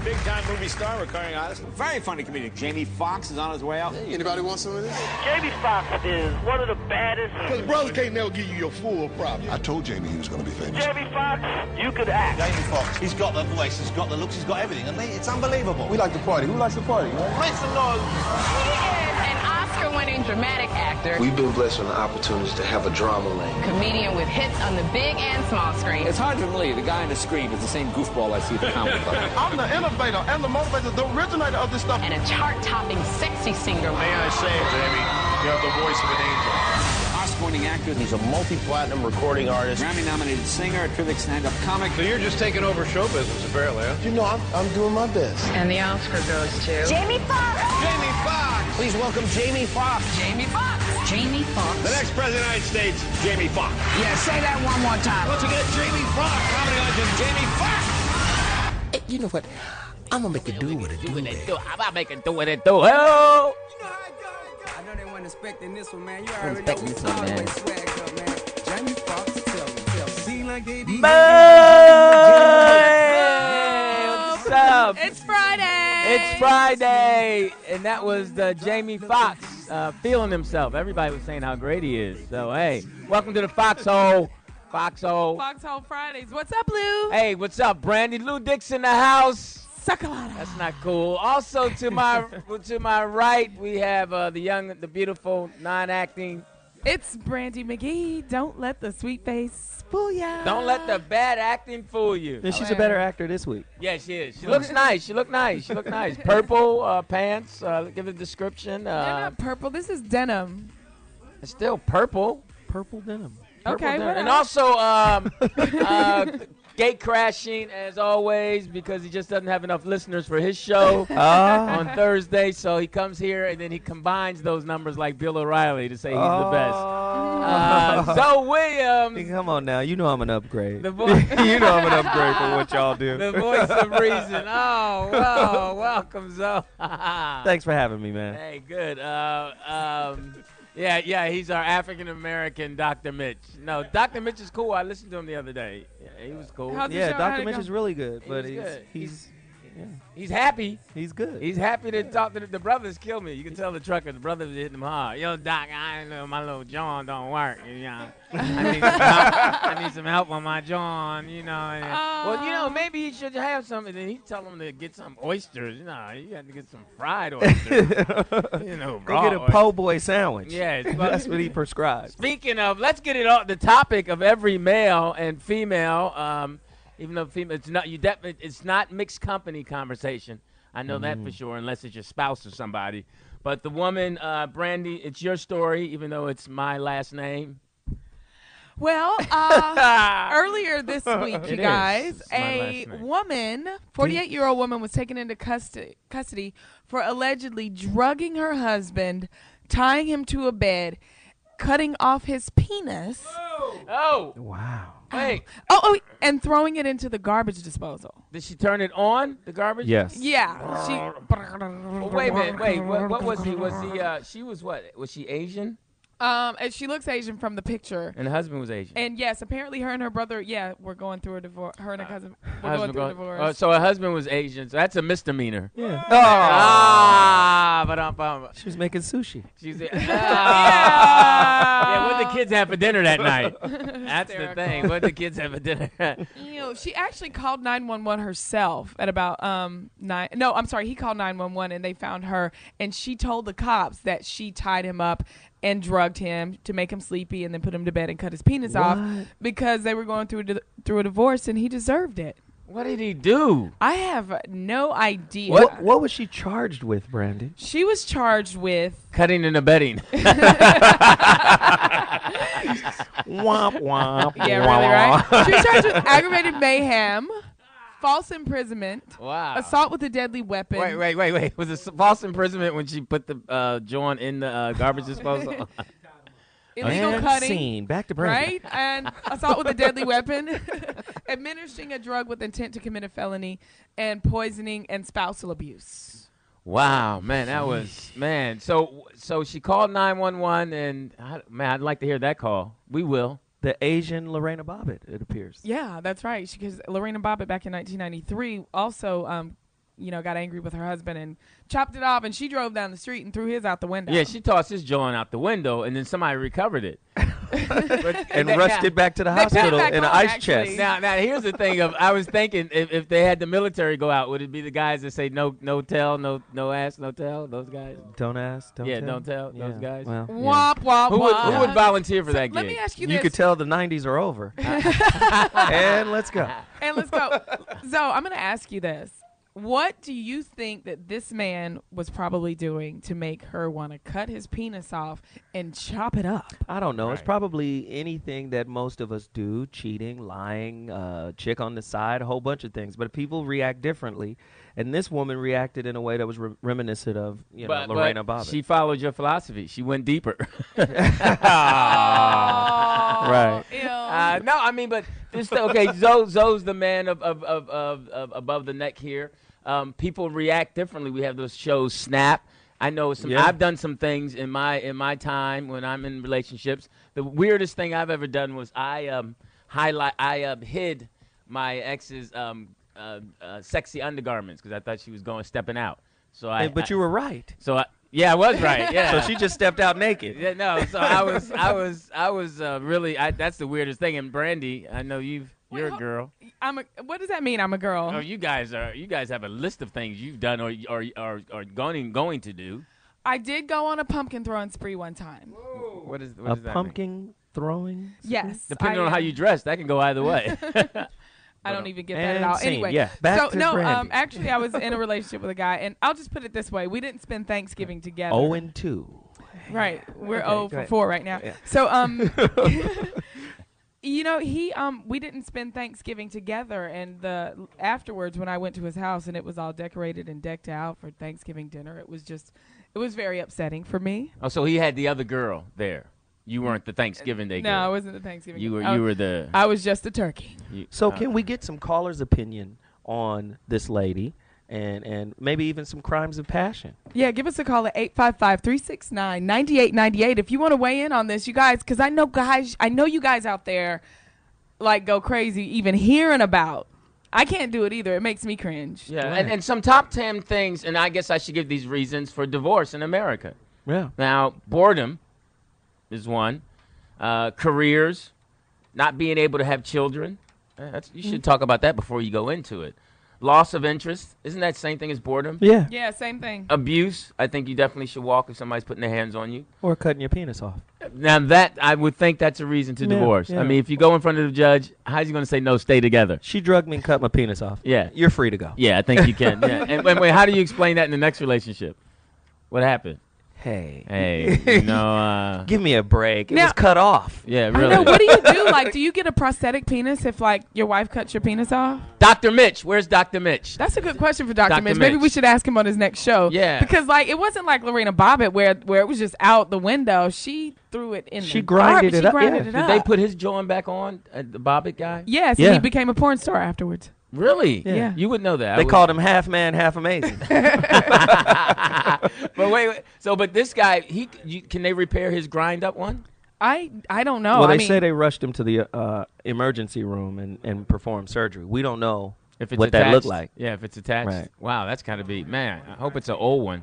big-time movie star, recurring artist, very funny comedian. Jamie Foxx is on his way out. Hey, anybody want some of this? Jamie Foxx is one of the baddest. Because brothers can't never give you your full problem. I told Jamie he was going to be famous. Jamie Foxx, you could act. Jamie Foxx, he's got the voice, he's got the looks, he's got everything, and it's unbelievable. We like to party. Who likes to party? Make some noise. He is an Oscar-winning dramatic actor. We've been blessed with the opportunities to have a drama lane. Comedian with hits on the big and small screen. It's hard to believe the guy on the screen is the same goofball I see at the comedy club. I'm the innovator and the motivator, the originator of this stuff. And a chart-topping sexy singer. May I say, Jamie, you have the voice of an angel. Oscar-winning actor. He's a multi-platinum recording artist. Grammy-nominated singer, terrific stand-up comic. So you're just taking over show business, apparently, huh? You know, I'm doing my best. And the Oscar goes to Jamie Foxx. Jamie Foxx. Please welcome Jamie Foxx. Jamie Foxx. Jamie Foxx. The next president of the United States, Jamie Foxx. Yeah, say that one more time. Once again, Jamie Foxx, comedy legend Jamie Foxx. Hey, you know what? I'm going to make it do what it do. I'm going to make it do what it do. Oh! I know they weren't expecting this one, man. You already know we always swag up, man. Jamie Foxx, tell me. Seem like they did. What's up? It's Friday. It's Friday, and that was Jamie Foxx feeling himself. Everybody was saying how great he is. So, hey, welcome to the Foxxhole. Foxxhole Fridays. What's up, Lou? Hey, what's up, Brandi? Lou Dix in the house. Sakalada. That's not cool. Also, to my right, we have the beautiful, non-acting. It's Brandi Magee. Don't let the sweet face fool ya. Don't let the bad acting fool you. And she's a better actor this week. Yeah, she is. She looks nice. She looked nice. Purple pants. Give a description. They're not purple. This is denim. It's still purple. Purple denim. Okay, denim. And also gate crashing as always because he just doesn't have enough listeners for his show on Thursday. So he comes here and then he combines those numbers like Bill O'Reilly to say he's the best. Zoe Williams. Hey, come on now. You know I'm an upgrade. The voice. You know I'm an upgrade for what y'all do. The voice of reason. Oh, well, welcome, Zoe. Thanks for having me, man. Hey, good. Yeah, he's our African-American Dr. Mitch. No, Dr. Mitch is cool. I listened to him the other day. Yeah, he was cool. Yeah, Dr. Mitch is really good, but he's happy. He's good. He's happy to talk to the brothers. Kill me. You can tell the trucker. The brothers hitting him hard. Yo, Doc, I know my little John don't work. You know, I need some help on my John. You know. Well, you know, maybe he should have some. And then he tell him to get some oysters. You know, you got to get some fried oysters. You know, go get a po' boy sandwich. Yeah, that's what he prescribes. Speaking of, let's get it on the topic of every male and female. Even though female, it's not mixed company conversation. I know that for sure, unless it's your spouse or somebody. But the woman, Brandi, it's your story, even though it's my last name. Well, earlier this week, you guys, a woman, 48-year-old woman, was taken into custody for allegedly drugging her husband, tying him to a bed, cutting off his penis. Oh. Wow. Wait. Oh, and throwing it into the garbage disposal. Did she turn it on, the garbage? Yes. Yeah. Wait a minute. Wait, what was he? She was what? Was she Asian? And she looks Asian from the picture. And the husband was Asian. And yes, apparently her and her brother, were going through a divorce. Her and her cousin were going through a divorce. So her husband was Asian. So that's a misdemeanor. Yeah. But she was making sushi. Yeah, what did the kids have for dinner that night? That's the thing. What did the kids have for dinner? She actually called 911 herself at about he called 911 and they found her, and she told the cops that she tied him up and drugged him to make him sleepy and then put him to bed and cut his penis off because they were going through a divorce and he deserved it. What did he do? I have no idea. What was she charged with, Brandi? She was charged with cutting and abetting. Womp womp. Yeah, really, right? She was charged with aggravated mayhem, false imprisonment, assault with a deadly weapon. Wait. Was it false imprisonment when she put the joint in the garbage disposal? Illegal cutting. Scene. Back to Brandi. Right? And assault with a deadly weapon, administering a drug with intent to commit a felony, and poisoning and spousal abuse. Wow, man, that was, man. So she called 911, and, man, I'd like to hear that call. We will. The Asian Lorena Bobbitt, it appears. Yeah, that's right. Because Lorena Bobbitt back in 1993 also got angry with her husband and chopped it off, and she drove down the street and threw his out the window. Yeah, she tossed his joint out the window, and then somebody recovered it. And rushed it back to the hospital in an ice chest. Now, here's the thing. I was thinking if they had the military go out, would it be the guys that say no tell, no ask, no tell? Those guys? Don't ask, don't tell. Don't tell, Yeah. those guys? Well, Womp, womp, Who womp. would volunteer for that gig? Let me ask you this. you could tell the 90s are over. And let's go. And let's go. So I'm going to ask you this. What do you think that this man was probably doing to make her want to cut his penis off and chop it up? I don't know. Right. It's probably anything that most of us do, cheating, lying, chick on the side, a whole bunch of things. But people react differently. And this woman reacted in a way that was reminiscent of, Lorena Bobbitt. She followed your philosophy. She went deeper. Right. No, I mean, but this, okay, Zoe's the man of above the neck here. People react differently. We have those shows, Snap. I know I've done some things in my time when I'm in relationships. The weirdest thing I've ever done was I hid my ex's sexy undergarments because I thought she was stepping out. So But you were right. I was right. Yeah. So she just stepped out naked. Yeah, no. So I was really. That's the weirdest thing. And Brandi, I know you're a girl. What does that mean? I'm a girl. Oh, you guys have a list of things you've done or going to do. I did go on a pumpkin throwing spree one time. What does A that pumpkin mean? throwing? Yes. Depending on how you dress, that can go either way. I don't even get that at all. scene. Anyway, Yeah, back to no, Brandi. actually, I was in a relationship with a guy, and I'll just put it this way: we didn't spend Thanksgiving together. 0-2. Right, we're Okay, 0 go for ahead. 4 right now. Yeah. So, we didn't spend Thanksgiving together, and afterwards when I went to his house and it was all decorated and decked out for Thanksgiving dinner, it was very upsetting for me. Oh, so he had the other girl there. You weren't the Thanksgiving Day girl. No, I wasn't the Thanksgiving. You girl. were the. I was just a turkey. So can we get some caller's opinion on this lady and maybe even some crimes of passion? Yeah, give us a call at 855-369-9898 if you want to weigh in on this, you guys, because I know you guys out there go crazy even hearing about. I can't do it either. It makes me cringe. Yeah, and some top 10 things, and I guess I should give these reasons for divorce in America. Yeah. Now, boredom is one. Careers, not being able to have children. You should talk about that before you go into it. Loss of interest. Isn't that the same thing as boredom? Yeah. Yeah, same thing. Abuse. I think you definitely should walk if somebody's putting their hands on you. Or cutting your penis off. Now, that, I would think that's a reason to divorce. yeah. I mean, if you go in front of the judge, how's he going to say, no, stay together? She drugged me and cut my penis off. Yeah. You're free to go. Yeah, I think you can. Yeah. And wait, how do you explain that in the next relationship? What happened? Hey, Give me a break. It Now- was cut off. Yeah, I really. know. What do you do? Do you get a prosthetic penis if, your wife cuts your penis off? Dr. Mitch, where's Dr. Mitch? That's a good question for Dr. Dr. Mitch. Maybe Mitch. we should ask him on his next show. Yeah. Because, it wasn't like Lorena Bobbitt where it was just out the window. She threw it in She the grinded garbage. it up, She grinded yeah. it Did up. they put his joint back on, the Bobbitt guy? Yes, Yeah. and he became a porn star afterwards. Really? Yeah. You would know that. They called him half man, half amazing. But wait. So, but this guy, can they repair his grind up one? I don't know. Well, I they mean, say they rushed him to the emergency room and performed surgery. We don't know If it's what attached, that looked like. Yeah, if it's attached. Right. Wow, that's got to be, man, I hope it's an old one.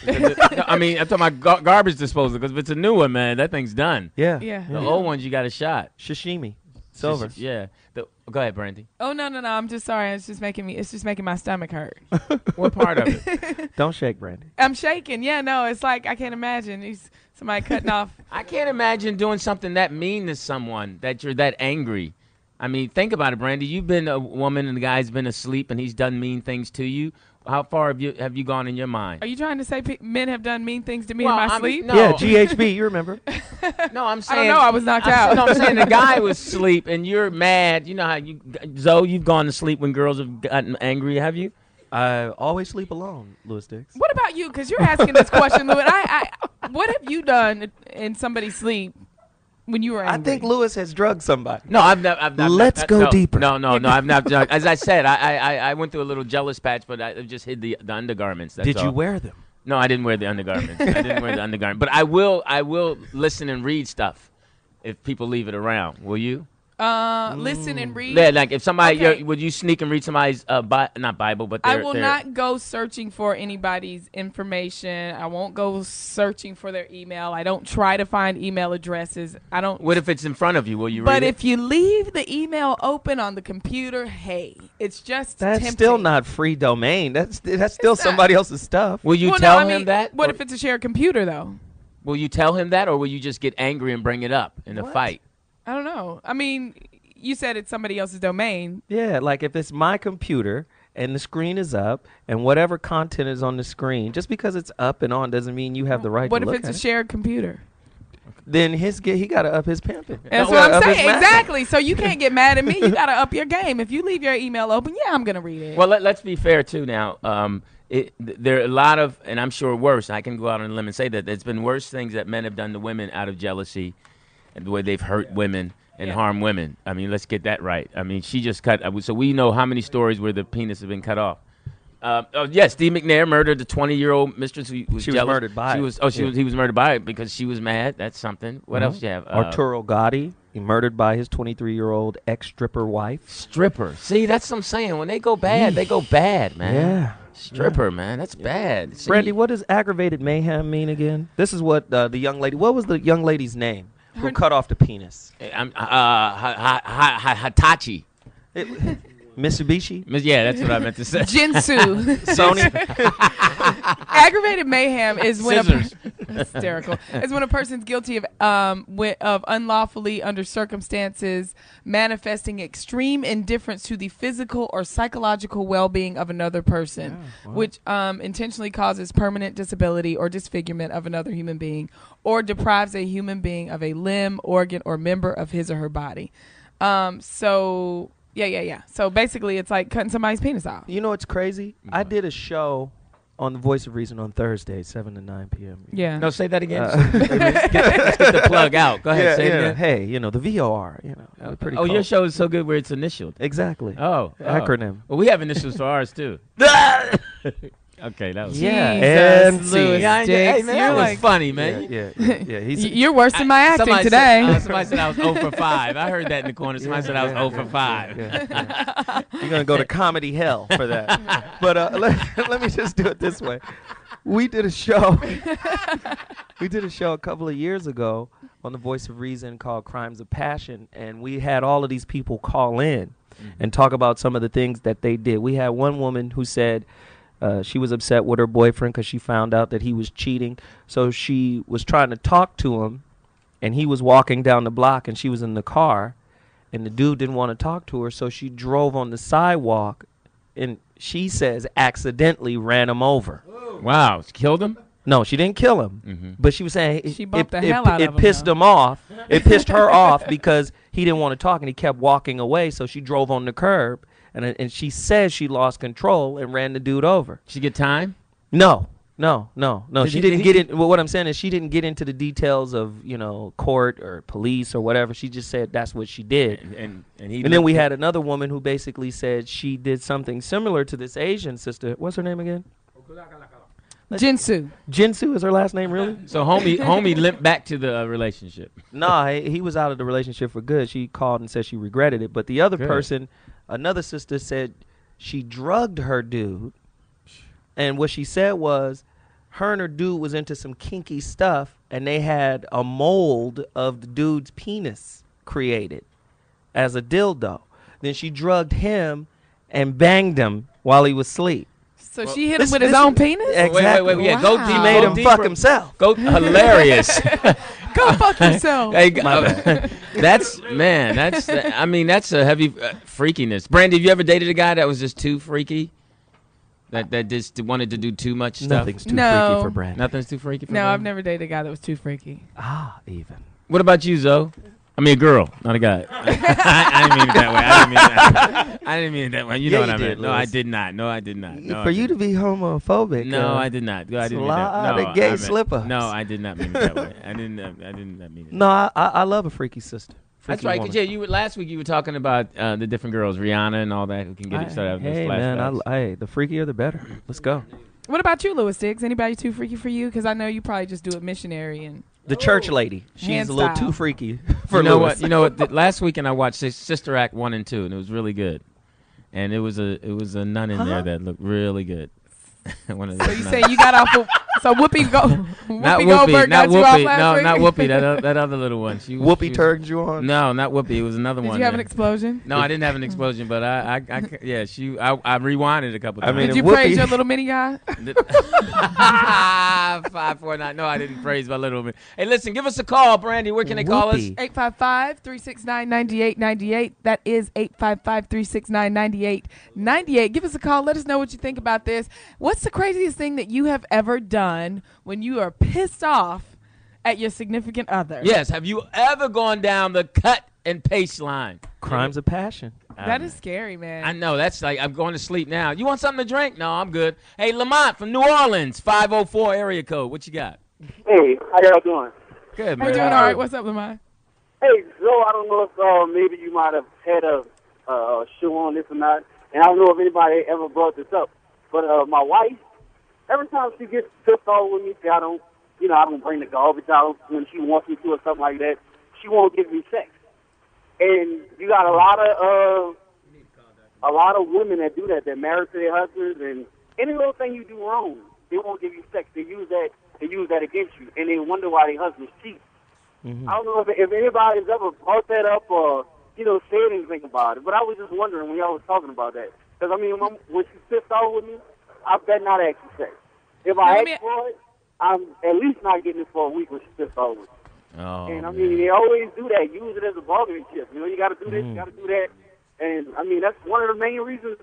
I mean, I'm talking about garbage disposal, because if it's a new one, man, that thing's done. Yeah. Yeah. The old ones, you got a shot. Sashimi. Silver. Yeah. Go ahead, Brandi. Oh no! I'm just sorry. It's just making my stomach hurt. What part of it? Don't shake, Brandi. I'm shaking. Yeah, no, it's I can't imagine. Somebody cutting off. I can't imagine doing something that mean to someone, that you're that angry. I mean, think about it, Brandi. You've been a woman and the guy's been asleep and he's done mean things to you. How far have you gone in your mind? Are you trying to say men have done mean things to me in my sleep? No. Yeah, GHB, you remember. No, I'm saying. I don't know. I was knocked out. No, I'm saying the guy was asleep and you're mad. You know how Zoe, you've gone to sleep when girls have gotten angry, have you? I always sleep alone, Louis Dix. What about you? Because you're asking this question, Louis. What have you done in somebody's sleep when you were angry? I think Louis has drugged somebody. No, I've not. Let's go deeper. No, I've not. As I said, I went through a little jealous patch, but I just hid the undergarments. That's Did you all. wear them? No, I didn't wear the undergarments. But I will listen and read stuff if people leave it around. Will you? Listen and read. Yeah, like if somebody, Okay. would you sneak and read somebody's not Bible, but I will not go searching for anybody's information. I won't go searching for their email. I don't try to find email addresses. I don't. What if it's in front of you? Will you read But it? if you leave the email open on the computer, hey, it's just That's tempting. still not free domain. That's still somebody else's stuff. Will you Well, tell no, I him mean, that? What Or if it's a shared computer, though? will you tell him that, or will you just get angry and bring it up in a fight? I don't know. I mean, you said it's somebody else's domain. Yeah, like if it's my computer and the screen is up and whatever content is on the screen, just because it's up and on doesn't mean you have the right What to if look it's at a it. shared computer? Then he got to up his pimping. That's what I'm saying. Exactly. So you can't get mad at me. You got to up your game. If you leave your email open, yeah, I'm going to read it. Well, let's be fair too. Now, there are a lot of, and I'm sure worse. I can go out on a limb and say that there's been worse things that men have done to women out of jealousy, and the way they've hurt women and harmed women. I mean, let's get that right. I mean, she just cut. So we know how many stories where the penis has been cut off. Yes, Steve McNair murdered the 20-year-old mistress who was She jealous. was murdered by it. He was murdered by it because she was mad. That's something. What else do you have? Arturo Gotti, he murdered by his 23-year-old ex-stripper wife. Stripper. See, that's what I'm saying. When they go bad, they go bad, man. Yeah. Stripper, man. That's bad. See, Brandi, what does aggravated mayhem mean again? This is what the young lady. What was the young lady's name who cut off the penis? Hitachi. Mitsubishi? Yeah, that's what I meant to say. Jinsu. Sony? Aggravated mayhem is when Scissors. hysterical. Is when a person's guilty of unlawfully under circumstances manifesting extreme indifference to the physical or psychological well-being of another person, which intentionally causes permanent disability or disfigurement of another human being, or deprives a human being of a limb, organ, or member of his or her body. Yeah. So basically, it's like cutting somebody's penis off. You know what's crazy? I did a show on the Voice of Reason on Thursday, 7 to 9 p.m. Yeah. No, say that again. Let's get the plug out. Go ahead. Say it again. Hey, the VOR, pretty cool. Your show is so good where it's initialed. Exactly. Oh. Acronym. Well, we have initials for ours, too. Okay, that was and Jesus, see. Louis Hey, Dix, man, you're that was like funny, man. Yeah. You're worse than my acting Somebody today. Somebody said I was 0 for 5. I heard that in the corner. Somebody said I was 0 for 5. Yeah. You're going to go to comedy hell for that. But let me just do it this way. We did a show. We did a show a couple of years ago on the Voice of Reason called Crimes of Passion, and we had all of these people call in and talk about some of the things that they did. We had one woman who said she was upset with her boyfriend because she found out that he was cheating. So she was trying to talk to him, and he was walking down the block, and she was in the car, and the dude didn't want to talk to her, so she drove on the sidewalk, and she says accidentally ran him over. Wow. Killed him? No, she didn't kill him, but she was saying She bumped the hell out of him, pissed though. him off. It pissed her off because he didn't want to talk, and he kept walking away, so she drove on the curb. And she says she lost control and ran the dude over. She get time? No. She didn't get in. Well, what I'm saying is she didn't get into the details of court or police or whatever. She just said that's what she did. And then we had another woman who basically said she did something similar to this Asian sister. What's her name again? Jinsu. Jinsu is her last name, really? So homie limped back to the relationship. Nah, he was out of the relationship for good. She called and said she regretted it. But the other Good. person, another sister, said she drugged her dude. And what she said was her and her dude was into some kinky stuff, and they had a mold of the dude's penis created as a dildo. Then she drugged him and banged him while he was asleep. So she hit him with his own penis? Exactly. Wait. Yeah, go Wow. deep. He made go him deeper. fuck himself. Go hilarious. Go fuck yourself. Hey, My bad. that's a heavy freakiness. Brandi, have you ever dated a guy that was just too freaky? That just wanted to do too much stuff? Nothing's too No. freaky for Brandi. Nothing's too freaky for No, Brandi? I've never dated a guy that was too freaky. Even. What about you, Zoe? I mean, a girl, not a guy. I didn't mean it that way. I didn't mean it that way. You know what I you meant. did, No, I Louis. did not. No, I did not. No, For I you to didn't. be homophobic. No, I did not. I didn't mean that. lot No, of gay I meant- slip-ups. No, I did not mean it that way. I didn't mean it. No, I love a freaky sister. That's Freaky right. woman. 'Cause, last week you were talking about the different girls, Rihanna and all that, who can get it started. Hey, man, hey, the freakier the better. Let's go. What about you, Louis Diggs? Anybody too freaky for you? Because I know you probably just do it missionary and. The church lady. She's Hand a little style. too freaky for You know Lewis. what? You know what? Last weekend I watched Sister Act 1 and 2, and it was really good. And it was a nun in there that looked really good. One of So those you nuns. say you got off of, so Whoopi Not Goldberg got you off last no, week? not Whoopi. That other little one. Whoopi turned you on? No, not Whoopi. It was another Did one. you have there. an explosion? No, I didn't have an explosion, but I rewinded a couple I times. mean, Did you Whoopi- praise your little mini guy? 549. No, I didn't praise my little bit. Hey, listen, give us a call, Brandi. Where can they call us? Whoopi. 855-369-9898. That is 855-369-9898. Give us a call. Let us know what you think about this. What's the craziest thing that you have ever done when you are pissed off at your significant other? Yes. Have you ever gone down the cut and paste line? Crimes of passion. That is scary, man. I know. That's like I'm going to sleep now. You want something to drink? No, I'm good. Hey, Lamont from New Orleans, 504 area code. What you got? Hey, how y'all doing? Good, We're man. doing all right. What's up, Lamont? Hey, Joe, I don't know if maybe you might have had a show on this or not, and I don't know if anybody ever brought this up, but my wife, every time she gets pissed off with me, say I don't bring the garbage out when she wants me to or something like that, she won't give me sex. And you got a lot of women that do that. They're married to their husbands, and any little thing you do wrong, they won't give you sex. They use that against you, and they wonder why their husbands cheat. Mm-hmm. I don't know if anybody's ever brought that up or said anything about it, but I was just wondering when y'all was talking about that. Because I mean, when she's pissed off with me, I bet not ask for sex. If I ask for it, I'm at least not getting it for a week when she's pissed off with me. Oh, And I mean, they always do that. Use it as a bargaining chip. You got to do this, you got to do that. And I mean, that's one of the main reasons,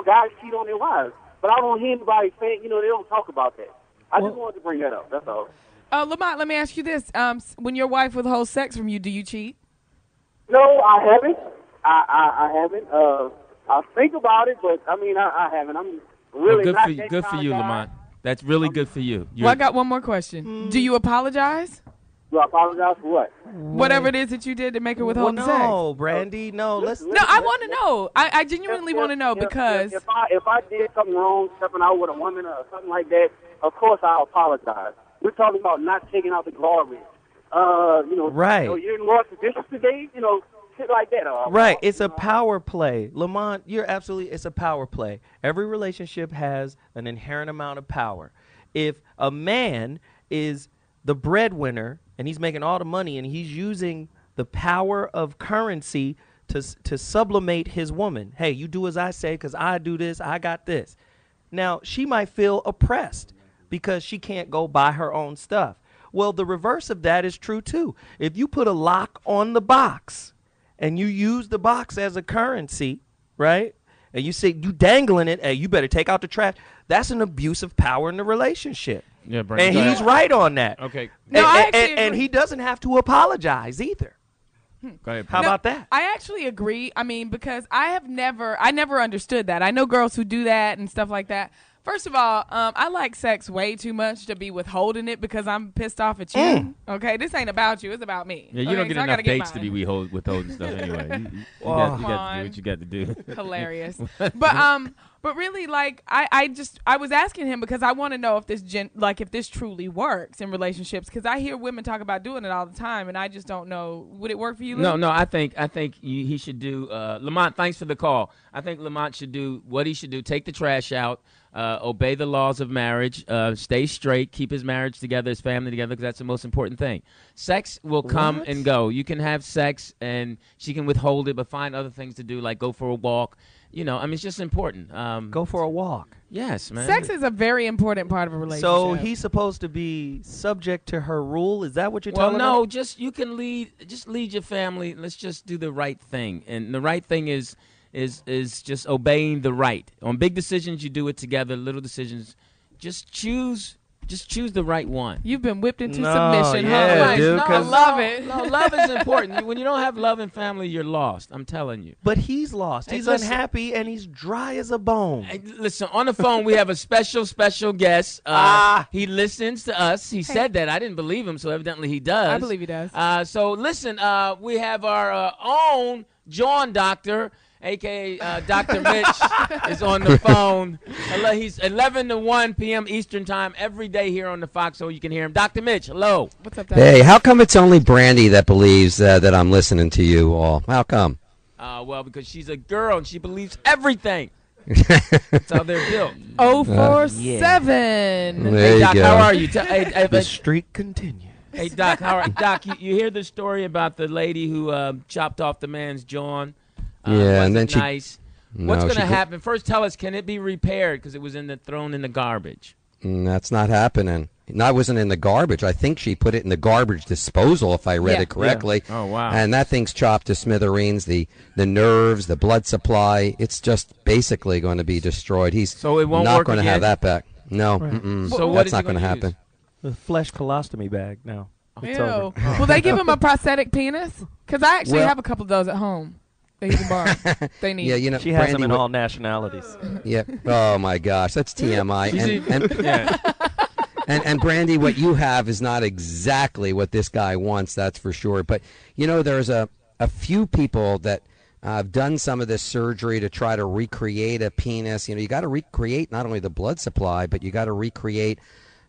guys cheat on their wives. But I don't hear anybody saying, they don't talk about that. I just wanted to bring that up. That's all. Lamont, let me ask you this. When your wife withholds sex from you, do you cheat? No, I haven't. I haven't. I think about it, but I mean, I haven't. I'm really good not for you. that Good kind for you, of guy. Lamont. That's really good for you. Well, I got one more question. Do you apologize? Do I apologize for what? Whatever it is that you did to make her withhold the sex. No, Brandi, no. No, I want to know. I genuinely want to know because if I did something wrong, stepping out with a woman or something like that, of course I'll apologize. We're talking about not taking out the garbage. Right. You didn't wash the dishes today. Shit like that. Right. It's a power play. Lamont, it's a power play. Every relationship has an inherent amount of power. If a man is the breadwinner and he's making all the money and he's using the power of currency to sublimate his woman. Hey, you do as I say because I do this, I got this. Now, she might feel oppressed because she can't go buy her own stuff. Well, the reverse of that is true, too. If you put a lock on the box and you use the box as a currency, right, and you say you dangling it, hey, you better take out the trash, that's an abuse of power in the relationship. Yeah, Brandi, and he's right on that. Okay. No, I actually and agree. he doesn't have to apologize either. Go ahead. How about that? I actually agree. I mean, because I never understood that. I know girls who do that and stuff like that. First of all, I like sex way too much to be withholding it because I'm pissed off at you. Okay, this ain't about you. It's about me. Yeah, you okay? don't get So I enough gotta get dates to mine. be withholding stuff anyway. You got to do what you got to do. Hilarious. But really, like, I was asking him because I want to know if this truly works in relationships because I hear women talk about doing it all the time and I just don't know. Would it work for you, Lou? No, I think he should do. Lamont, thanks for the call. I think Lamont should do what he should do: take the trash out, obey the laws of marriage, stay straight, keep his marriage together, his family together, because that's the most important thing. Sex will come and go. You can have sex and she can withhold it, but find other things to do, like go for a walk. It's just important. Go for a walk. Yes, man. Sex is a very important part of a relationship. So he's supposed to be subject to her rule? Is that what you're telling no, me? you can lead your family. Let's just do the right thing. And the right thing is just obeying the right. On big decisions, you do it together. Little decisions, just choose the right one. You've been whipped into No, submission. yeah, huh? dude, I 'cause- love it. No, love is important. When you don't have love in family, you're lost. I'm telling you. But he's lost. Hey, He's listen. unhappy, and he's dry as a bone. Hey, listen, on the phone, we have a special guest. He listens to us. He said that. I didn't believe him, so evidently he does. I believe he does. So listen, we have our own John Doctor, a.k.a. Dr. Mitch, is on the phone. He's 11 to 1 p.m. Eastern Time every day here on the Foxxhole. You can hear him. Dr. Mitch, hello. What's up, Dr. Hey, how come it's only Brandi that believes that I'm listening to you all? How come? Well, because she's a girl and she believes everything. That's how they're built. 047. Hey, Doc, how are you? The streak continues. Hey, Doc, Doc, you hear the story about the lady who chopped off the man's jaw? Yeah, and then nice. What's going to happen? First, tell us, can it be repaired because it was thrown in the garbage? That's not happening. No, it wasn't in the garbage. I think she put it in the garbage disposal, if I read it correctly. Yeah. Oh, wow. And that thing's chopped to smithereens. The nerves, the blood supply, it's just basically going to be destroyed. So it won't not work going to again? have that back. No, So that's not going to happen. The flesh colostomy bag now. It's Ew. over. Will they give him a prosthetic penis? Because I actually have a couple of those at home that he can borrow. They need. Yeah, you know, she has Brandi them in all nationalities. Yeah. Oh my gosh, that's TMI. And Brandi, what you have is not exactly what this guy wants. That's for sure. But you know, there's a few people that have done some of this surgery to try to recreate a penis. You know, you got to recreate not only the blood supply, but you got to recreate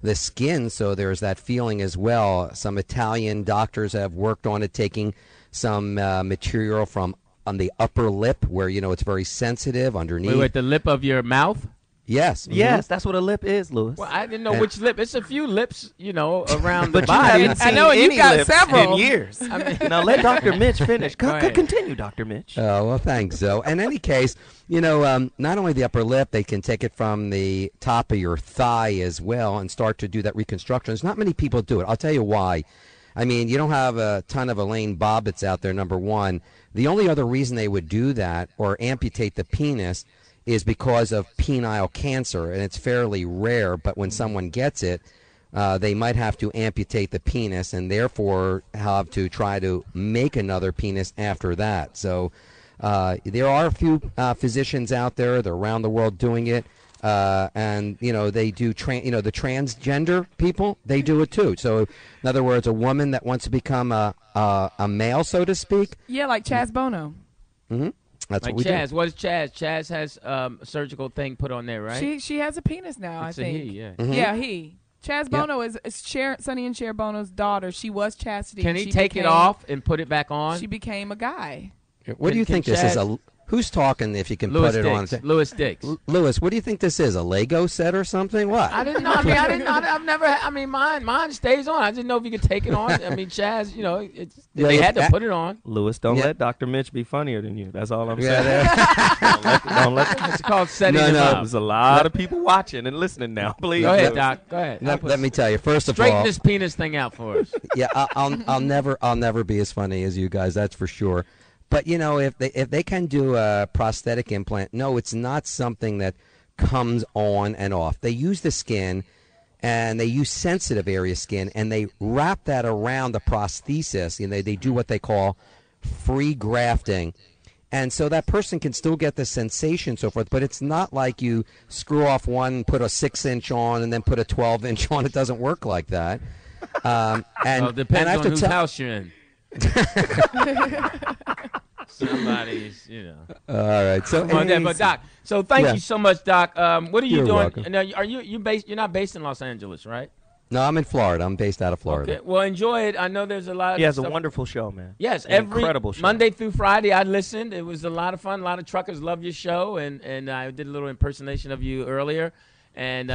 the skin, so there's that feeling as well. Some Italian doctors have worked on it, taking some material from on the upper lip, where you know it's very sensitive underneath. Wait, the lip of your mouth? Yes. Yes, that's what a lip is, Louis. Well, I didn't know which lip. It's a few lips, you know, around but the body. I know you got lips several in years. Now let Dr. Mitch finish. Continue, Dr. Mitch. Oh, well, thanks, Zoe. In any case, you know, not only the upper lip, they can take it from the top of your thigh as well and start to do that reconstruction. There's not many people do it. I'll tell you why. I mean, you don't have a ton of Elaine Bobbitts out there, number one. The only other reason they would do that or amputate the penis is because of penile cancer, and it's fairly rare, but when someone gets it, they might have to amputate the penis and therefore have to try to make another penis after that. So there are a few physicians out there. They're around the world doing it, and, you know, they do, the transgender people, they do it too. So, in other words, a woman that wants to become a male, so to speak. Yeah, like Chaz Bono. Mm-hmm. That's like what we Chaz. do. What is Chaz? Chaz has a surgical thing put on there, right? She has a penis now, It's I think. a he, yeah. Mm-hmm. Yeah, he. Chaz Bono is Sonny and Cher Bono's daughter. She was Chastity. Can he take it off and put it back on? She became a guy. What do you think this is? Who's talking if you can Louis put it Dix. on? Louis Dix. Louis, what do you think this is? A Lego set or something? What? I didn't know. I've never. I mean, mine stays on. I didn't know if you could take it on. I mean, Chaz, you know, they had to put it on. Louis, don't let Dr. Mitch be funnier than you. That's all I'm saying. Don't let It's called setting him up. There's a lot of people watching and listening now. Please. Go ahead, Doc. Go ahead. Let me tell you. First of Straighten all, this penis thing out for us. Yeah, I'll never be as funny as you guys. That's for sure. But you know, if they can do a prosthetic implant, no, it's not something that comes on and off. They use the skin, and they use sensitive area skin, and they wrap that around the prosthesis. You know, they do what they call free grafting, and so that person can still get the sensation, so forth. But it's not like you screw off one, put a 6-inch on, and then put a 12-inch on. It doesn't work like that. And it depends and I have on to whose house you're in. Somebody's, you know. All right. So, but Doc, so thank you so much, Doc. What are you You're doing? welcome. Now, are you based? You're not based in Los Angeles, right? No, I'm in Florida. I'm based out of Florida. Okay. Well, enjoy it. I know there's a lot of He has stuff. a wonderful show, man. Yes, An incredible show. Monday through Friday, I listened. It was a lot of fun. A lot of truckers love your show, and I did a little impersonation of you earlier. And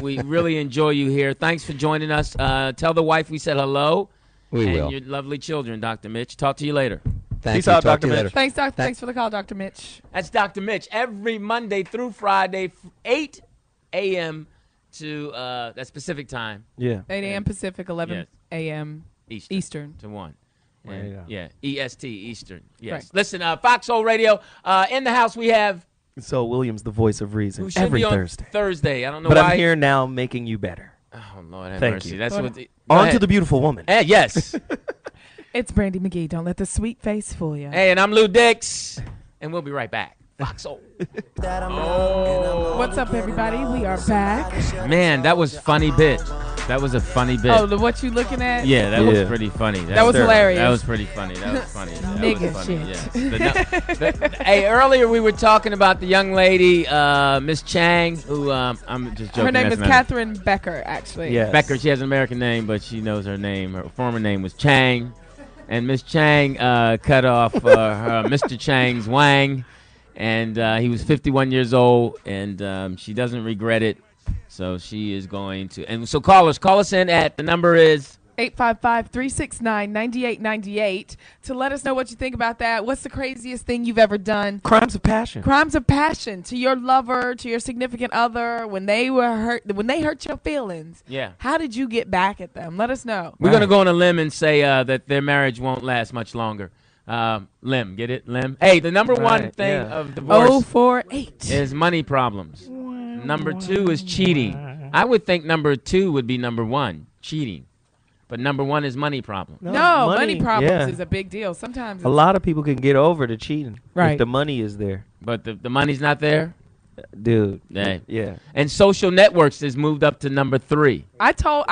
we really enjoy you here. Thanks for joining us. Tell the wife we said hello. We and will. Your lovely children, Dr. Mitch. Talk to you later. Thank Peace you. out, Talk Dr. to you Mitch. later. Thanks, Doc. Thanks for the call, Dr. Mitch. That's Dr. Mitch. Every Monday through Friday, 8 a.m. to that's Pacific time. Yeah. 8 a.m. Pacific, 11 a.m. Eastern. To 1. And, yeah, EST, Eastern. Yes. Right. Listen, Foxxhole Radio. In the house we have So Williams, the voice of reason, who should every be on Thursday. Thursday. I don't know But why. I'm here now making you better. Oh, Lord have Thank mercy. you. That's what. Go On ahead. to the beautiful woman. Yes. It's Brandi Magee. Don't let the sweet face fool you. Hey, and I'm Lou Dix, and we'll be right back. Foxxhole. What's up, everybody? We are back. Man, that was funny bit. That was a funny bit. Oh, what you looking at? Yeah, that was pretty funny. That was hilarious. That was pretty funny. That was funny. Nigga shit. Yes. Hey, earlier we were talking about the young lady, Miss Chang, who I'm just joking. Her name is Catherine Becker, actually. Yeah, Becker. She has an American name, but she knows her name. Her former name was Chang, and Miss Chang cut off her Mr. Chang's wang, and he was 51 years old, and she doesn't regret it. So she is going to, and so call us in at, the number is 855-369-9898 to let us know what you think about that. What's the craziest thing you've ever done? Crimes of passion. Crimes of passion to your lover, to your significant other, when they hurt your feelings. Yeah. How did you get back at them? Let us know. We're going to go on a limb and say that their marriage won't last much longer. Limb, get it? Limb. Hey, the number one thing of divorce 048 is money problems. Number 2 is cheating. I would think number 2 would be number 1, cheating. But number 1 is money problems. No, money problems is a big deal. Sometimes a lot of people can get over the cheating if the money is there. But the money's not there? Dude. Yeah. And social networks has moved up to number 3. I told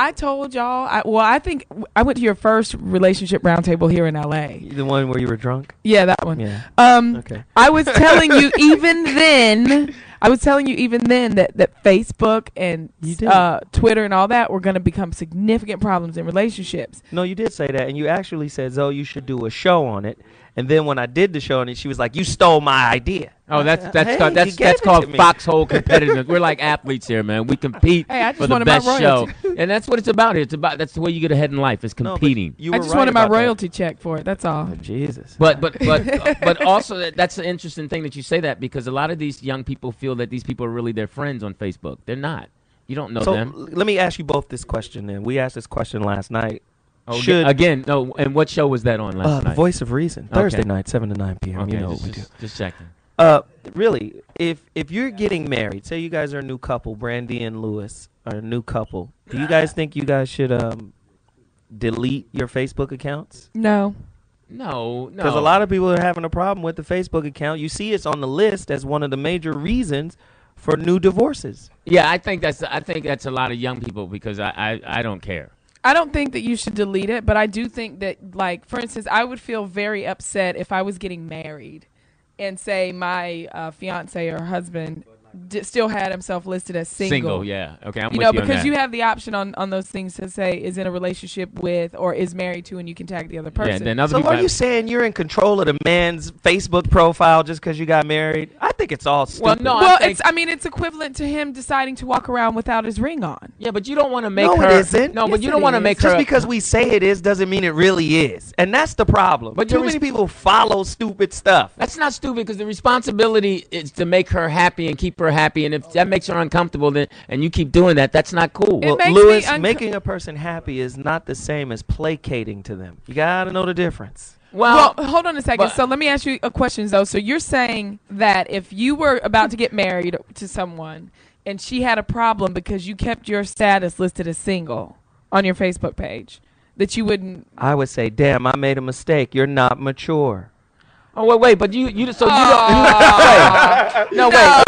y'all. I think I went to your first relationship roundtable here in L.A. The one where you were drunk? Yeah, that one. Yeah. Okay. I was telling you even then. that Facebook and Twitter and all that were going to become significant problems in relationships. No, you did say that, and you actually said, Zoe, you should do a show on it. And then when I did the show on it, she was like, "You stole my idea." Oh, that's called Foxxhole competitiveness. We're like athletes here, man. We compete for the best show, and that's what it's about. That's the way you get ahead in life is competing. I just wanted my royalty check for it. That's all. Oh, Jesus. But also that's an interesting thing that you say that, because a lot of these young people feel that these people are really their friends on Facebook. They're not. You don't know them. Let me ask you both this question. Then we asked this question last night. Oh, no. And what show was that on last night? Voice of Reason, Thursday night, 7 to 9 p.m. Okay, you know what we do. Just checking. Really, if you're getting married, say you guys are a new couple, Brandi and Lewis are a new couple, do you guys think you guys should delete your Facebook accounts? No. Because a lot of people are having a problem with the Facebook account. You see, it's on the list as one of the major reasons for new divorces. Yeah, I think that's a lot of young people, because I don't care. I don't think that you should delete it, but I do think that, like, for instance, I would feel very upset if I was getting married and say my fiance or husband still had himself listed as single. Single, yeah. Okay, I'm with you on because that. you have the option on those things to say is in a relationship with or is married to, and you can tag the other person. Yeah, then other so people are you saying you're in control of the man's Facebook profile just because you got married? I think it's all stupid. It's equivalent to him deciding to walk around without his ring on. Yeah, but you don't want to make her. No, it isn't. No, but you don't want to make her. Just because we say it is doesn't mean it really is, and that's the problem. But too many people follow stupid stuff. That's not stupid, because the responsibility is to make her happy and keep her happy, and if that makes her uncomfortable, then and you keep doing that, that's not cool. Well, Lewis, making a person happy is not the same as placating to them. You gotta know the difference. Well, hold on a second. So let me ask you a question, though. So you're saying that if you were about to get married to someone and she had a problem because you kept your status listed as single on your Facebook page, that you wouldn't? I would say, damn, I made a mistake. You're not mature. Oh wait, but you don't. No, wait.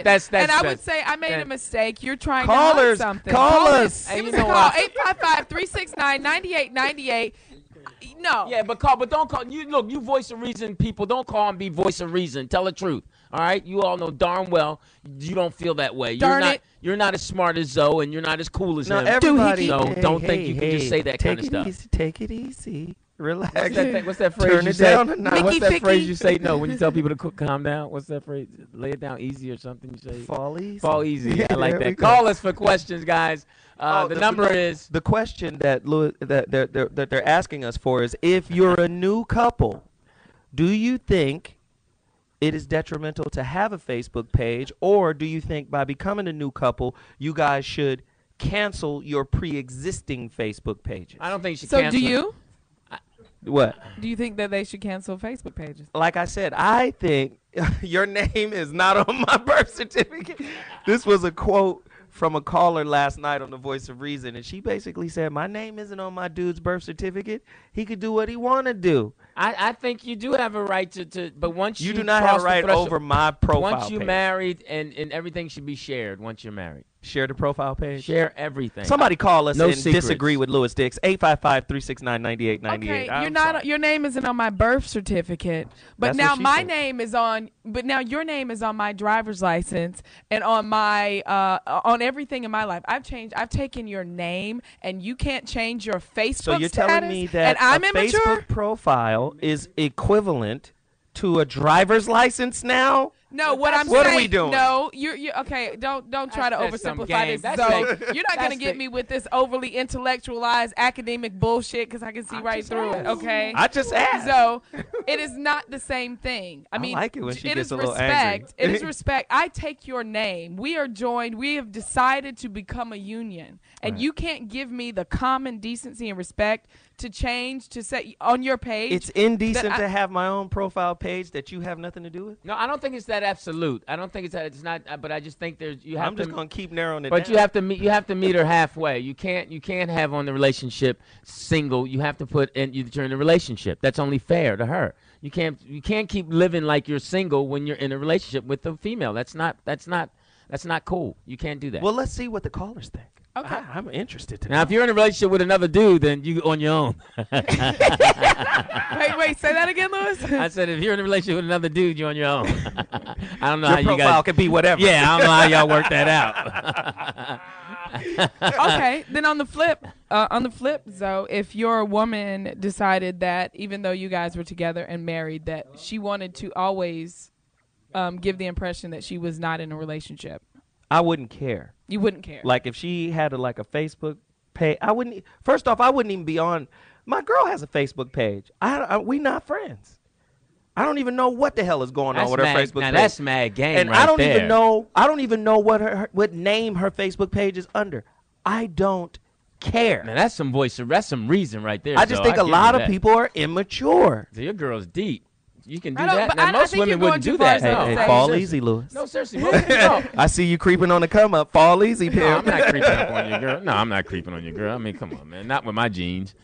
That's. And I would say I made a mistake. You're trying to hide something. Call us. Give us a call. 855-369-9898. No. Yeah, but don't call. You voice of reason people. Don't call and be voice of reason. Tell the truth. All right. You all know darn well you don't feel that way. You're not as smart as Zoe, and you're not as cool as him. Everybody. So don't think you can just say that kind of stuff. Take it easy. Relax. What's that phrase you say? What's that phrase you say? No, when you tell people to calm down. What's that phrase? Lay it down easy or something. You say fall easy. Fall easy. Yeah, I like that. Call us for questions, guys. The number is the question that they're asking us for is: if you're a new couple, do you think it is detrimental to have a Facebook page, or do you think by becoming a new couple, you guys should cancel your pre-existing Facebook pages? I don't think you should. So cancel. do you? What? Do you think that they should cancel Facebook pages? Like I said, I think your name is not on my birth certificate. This was a quote from a caller last night on the Voice of Reason, and she basically said, my name isn't on my dude's birth certificate. He could do what he want to do. I think you do have a right to but once you do not have a right over my profile once you're page. married, and everything should be shared once you're married. Share the profile page. Share everything. Somebody call us No and secrets. disagree with Louis Dix. 855-369-9898. Okay, your name isn't on my birth certificate, but That's now what she my said. name is on. But now your name is on my driver's license and on my on everything in my life. I've taken your name, and you can't change your Facebook. So you're status, telling me that and I'm a immature? Facebook profile is equivalent to a driver's license now? No, what I'm what saying. are we doing? No, you're okay. Don't try to That's some oversimplify game. this. That's So fake. you're not gonna That's get fake. me with this overly intellectualized academic bullshit because I can see right through it. Okay. I just asked. So it is not the same thing. I mean, like it when she it gets is a little respect. angry. It is respect. I take your name. We are joined. We have decided to become a union, and you can't give me the common decency and respect to change to say on your page. It's indecent to have my own profile page that you have nothing to do with? No, I don't think it's that absolute. I don't think it's that. It's not. But I just think there's. You have I'm just going to keep narrowing it But down. you have to meet. You have to meet her halfway. You can't have on the relationship single. You have to put in. You're in a relationship. That's only fair to her. You can't keep living like you're single when you're in a relationship with a female. That's not cool. You can't do that. Well, let's see what the callers think. Okay. I'm interested to Now, know. if you're in a relationship with another dude, then you on your own. Wait, say that again, Louis. I said, if you're in a relationship with another dude, you're on your own. I don't know Your how you profile guys can be whatever. Yeah, I don't know how y'all work that out. Okay, then on the flip, though, if your woman decided that even though you guys were together and married, that she wanted to always give the impression that she was not in a relationship, I wouldn't care. you wouldn't care. Like if she had a Facebook page, I wouldn't. First off, I wouldn't even be on. My girl has a Facebook page. We not friends. I don't even know what the hell is going on with her Facebook now page. that's mad game and right I don't there. even know. I don't even know what name her Facebook page is under. I don't care. Now that's some voice. That's some reason right there. I just Joe. think I a give lot you of that. people are immature. So your girl's deep. You can do I don't- that. but Now, I most think women you're wouldn't going do too far that. to say No, that. Hey, fall easy, Louis. No, seriously. No. I see you creeping on the come up. Fall easy, No, pimp. I'm not creeping up on your girl. No, I'm not creeping on your girl. I mean, come on, man. Not with my jeans.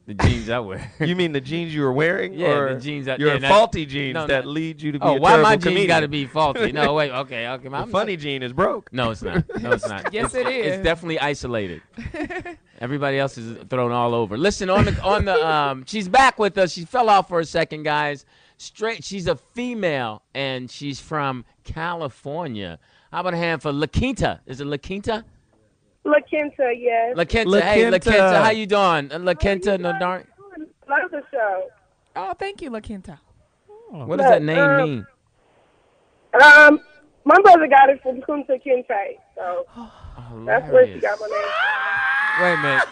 The jeans I wear. You mean the jeans you were wearing? Yeah, or the jeans that- your yeah, that- faulty jeans no, that no. lead you to be Oh, a why terrible my jeans comedian? got to be faulty? No, wait. Okay. The funny jean is broke. No, it's not. No, it's not. Yes, it is. It's definitely isolated. Everybody else is thrown all over. Listen, on the she's back with us. She fell off for a second, guys. She's a female and she's from California. How about a hand for La Quinta? Is it La Quinta? La Quinta, yes. La Quinta. La Hey, La Quinta. Quinta, how you doing? La Quinta, no darn. Love the show. Oh, thank you, La Quinta. What does that name mean? My brother got it from Kunta Kinte, so that's where she got my name from. Wait a minute.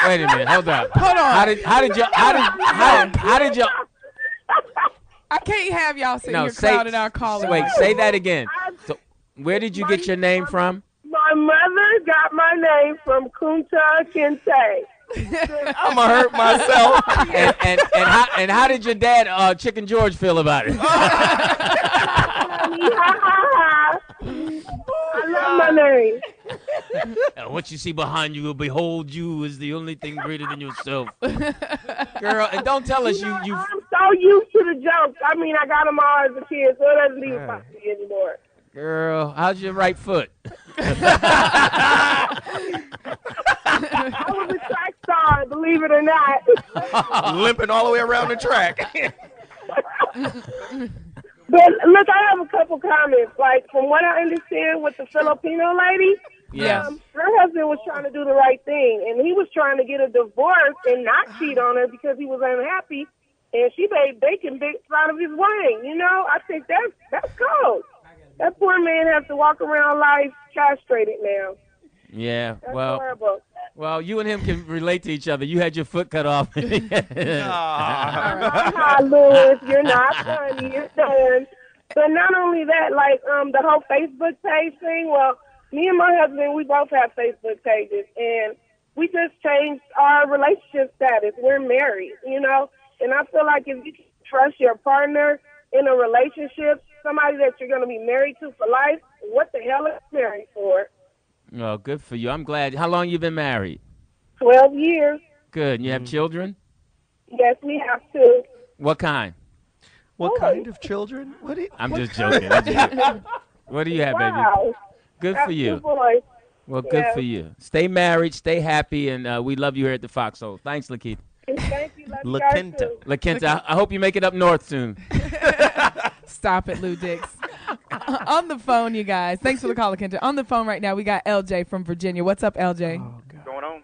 Wait a minute. Hold on. Hold on. How did you? I can't have y'all sitting No, here crowding our callers. Wait, say that again. So, where did you get your name from? My mother got my name from Kunta Kinte. I'm gonna hurt myself. and how did your dad, Chicken George, feel about it? I love my name. What you see behind you will behold you is the only thing greater than yourself. Girl, and don't tell us you. I'm so used to the jokes. I mean, I got them all as a kid, so it doesn't even bother me anymore. Girl, how's your right foot? I was a track star, believe it or not. Limping all the way around the track. But look, I have a couple comments. Like, from what I understand with the Filipino lady, Yes. her husband was trying to do the right thing, and he was trying to get a divorce and not cheat on her because he was unhappy, and she made bacon bits out of his wine. You know, I think that's cold. That poor man has to walk around life castrated now. Yeah, That's well, horrible. well, you and him can relate to each other. You had your foot cut off. Hi, Louis. You're not funny. You're done. But not only that, like the whole Facebook page thing. Well, me and my husband, we both have Facebook pages, and we just changed our relationship status. We're married, you know. And I feel like if you can trust your partner in a relationship, somebody that you're going to be married to for life, what the hell is married for? Oh, good for you. I'm glad. How long you been married? 12 years. Good. And you have children? Yes, we have to. What kind? What kind of children? I'm just joking. I'm just joking. What do you have, baby? Wow. Good Got for you. 2 boys. Well, good for you. Stay married, stay happy, and we love you here at the Foxxhole. Thanks, LaKeith. Thank you. Love you guys too. LaKenta, I hope you make it up north soon. Stop it, Lou Dix. On the phone, you guys. Thanks for the call, LaKenta. On the phone right now, we got LJ from Virginia. What's up, LJ? What's going on?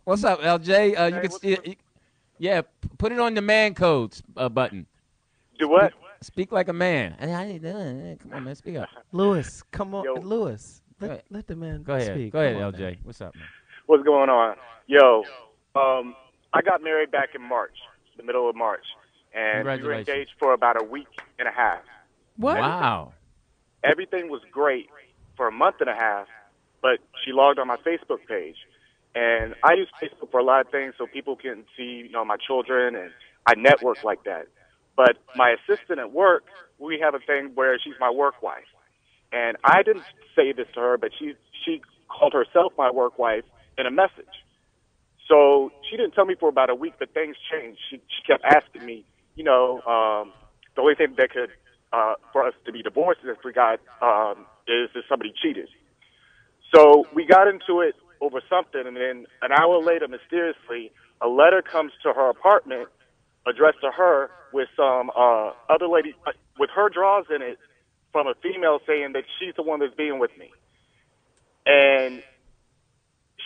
What's up, LJ? You can see, put it on the man codes button. Do what? Speak like a man. How you doing? Come on, man. Speak up. Lewis, come on. Yo. Lewis, let the man Go ahead. speak. Go ahead, Come on, LJ. man. What's up, man? What's going on? Yo, I got married back in March, the middle of March, and we were Congratulations. engaged for about a week and a half. What? Wow. Everything was great for a month and a half, but she logged on my Facebook page. And I use Facebook for a lot of things so people can see, my children, and I network like that. But my assistant at work, we have a thing where she's my work wife. And I didn't say this to her, but she called herself my work wife in a message. So she didn't tell me for about a week, but things changed. She kept asking me, the only thing that could, for us to be divorced is if somebody cheated. So we got into it over something, and then an hour later, mysteriously, a letter comes to her apartment addressed to her with some other lady, with her drawers in it, from a female saying that she's the one that's being with me. And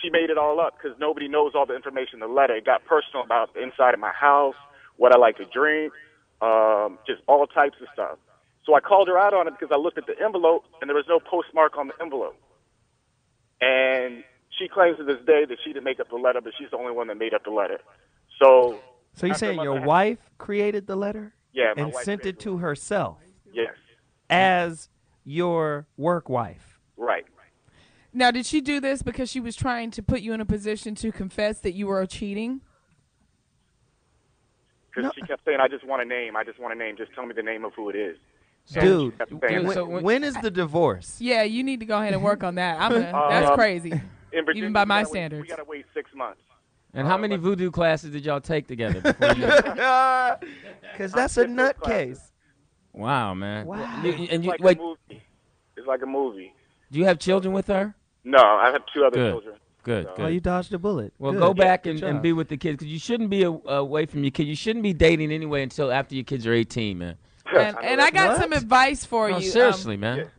she made it all up because nobody knows all the information in the letter. It got personal about the inside of my house, what I like to drink, just all types of stuff. So I called her out on it because I looked at the envelope, and there was no postmark on the envelope. And she claims to this day that she didn't make up the letter, but she's the only one that made up the letter. So you're saying your wife created the letter? Yeah, my and wife sent it to herself? Yes. As your work wife? Right. Now, did she do this because she was trying to put you in a position to confess that you were cheating? Because she kept saying, I just want a name. Just tell me the name of who it is. Dude, when is the divorce? Yeah, you need to go ahead and work on that. That's crarazy, in Virginia, even by my standards. We got to wait 6 months. And how many voodoo classes did y'all take together? Because that's a nutcase. Wow, man. Wow. It's like a movie. It's like a movie. Do you have children with her? No, I have 2 other children. Good. Oh, you dodged a bullet. Well, Good. go back Good and job. be with the kids, because you shouldn't be away from your kids. You shouldn't be dating anyway until after your kids are 18, man. And I got some advice for No, you. seriously, man.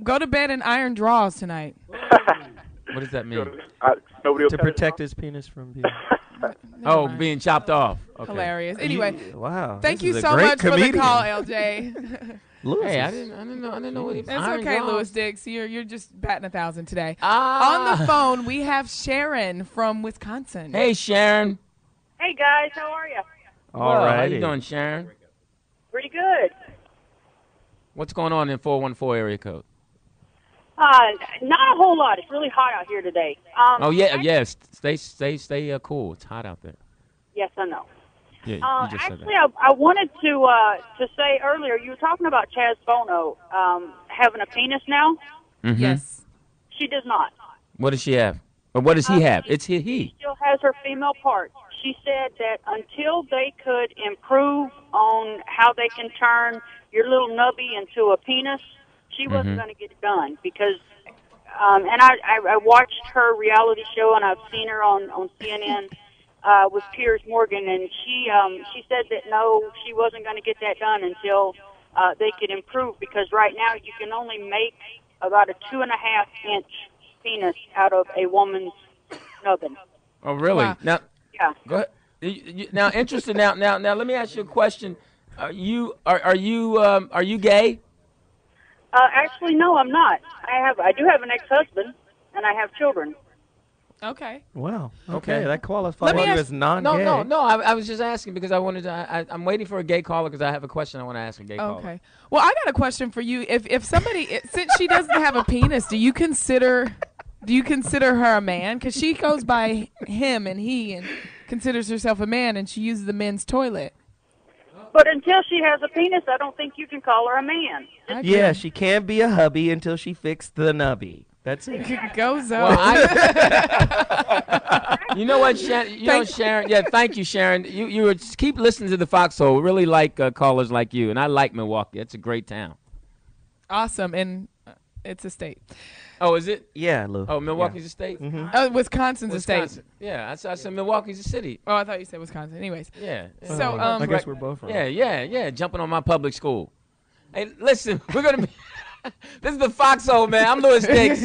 Go to bed in iron drawers tonight. What does that mean? To protect his penis from being... being chopped off. Okay. Hilarious. Anyway, wow. Thank this you is a so great much comedian. for the call, LJ. Hey, I didn't know what he was. It's okay, Louis Dix. You're just batting 1,000 today. Ah. On the phone, we have Sharon from Wisconsin. Hey, Sharon. Hey, guys. How are you? All right. How you doing, Sharon? Pretty good. What's going on in 414 area code? Not a whole lot. It's really hot out here today. Yes. Stay cool. It's hot out there. Yes, I know. Yeah, you just said Actually, that. I wanted to say earlier, you were talking about Chaz Bono having a penis now. Mm-hmm. Yes. She does not. What does she have? Or what does he have? It's he. She still has her female parts. She said that until they could improve on how they can turn your little nubby into a penis, she wasn't going to get it done because, and I watched her reality show and I've seen her on CNN with Piers Morgan, and she said that no, she wasn't going to get that done until they could improve because right now you can only make about a 2.5-inch penis out of a woman's nubbin. Oh, really? Wow. Now, Yeah. go ahead. Now, interested. Now, let me ask you a question. Are you gay? Actually, no, I'm not. I do have an ex-husband, and I have children. Okay. Wow. Okay. That qualifies you as non-gay. No. I was just asking because I wanted to. I'm waiting for a gay caller because I have a question I want to ask a gay caller. Okay. Well, I got a question for you. If somebody, since she doesn't have a penis, do you consider her a man? Because she goes by him and he and considers herself a man, and she uses the men's toilet. But until she has a penis, I don't think you can call her a man. Yeah, she can't be a hubby until she fixed the nubby. That's it. Go Zoe. Well, you know what, Sharon? Sharon. Yeah, thank you, Sharon. You would keep listening to the Foxxhole. We really like callers like you, and I like Milwaukee. It's a great town. Awesome, and it's a state. Oh, is it? Yeah, Lou. Oh, Milwaukee's a state? Mm-hmm. Wisconsin's a state. Yeah, I said Milwaukee's a city. Oh, I thought you said Wisconsin. Anyways. Yeah. So, I guess we're both wrong. Yeah. Jumping on my public school. Hey, listen, we're going to be... This is the Foxxhole, man. I'm Louis Dix.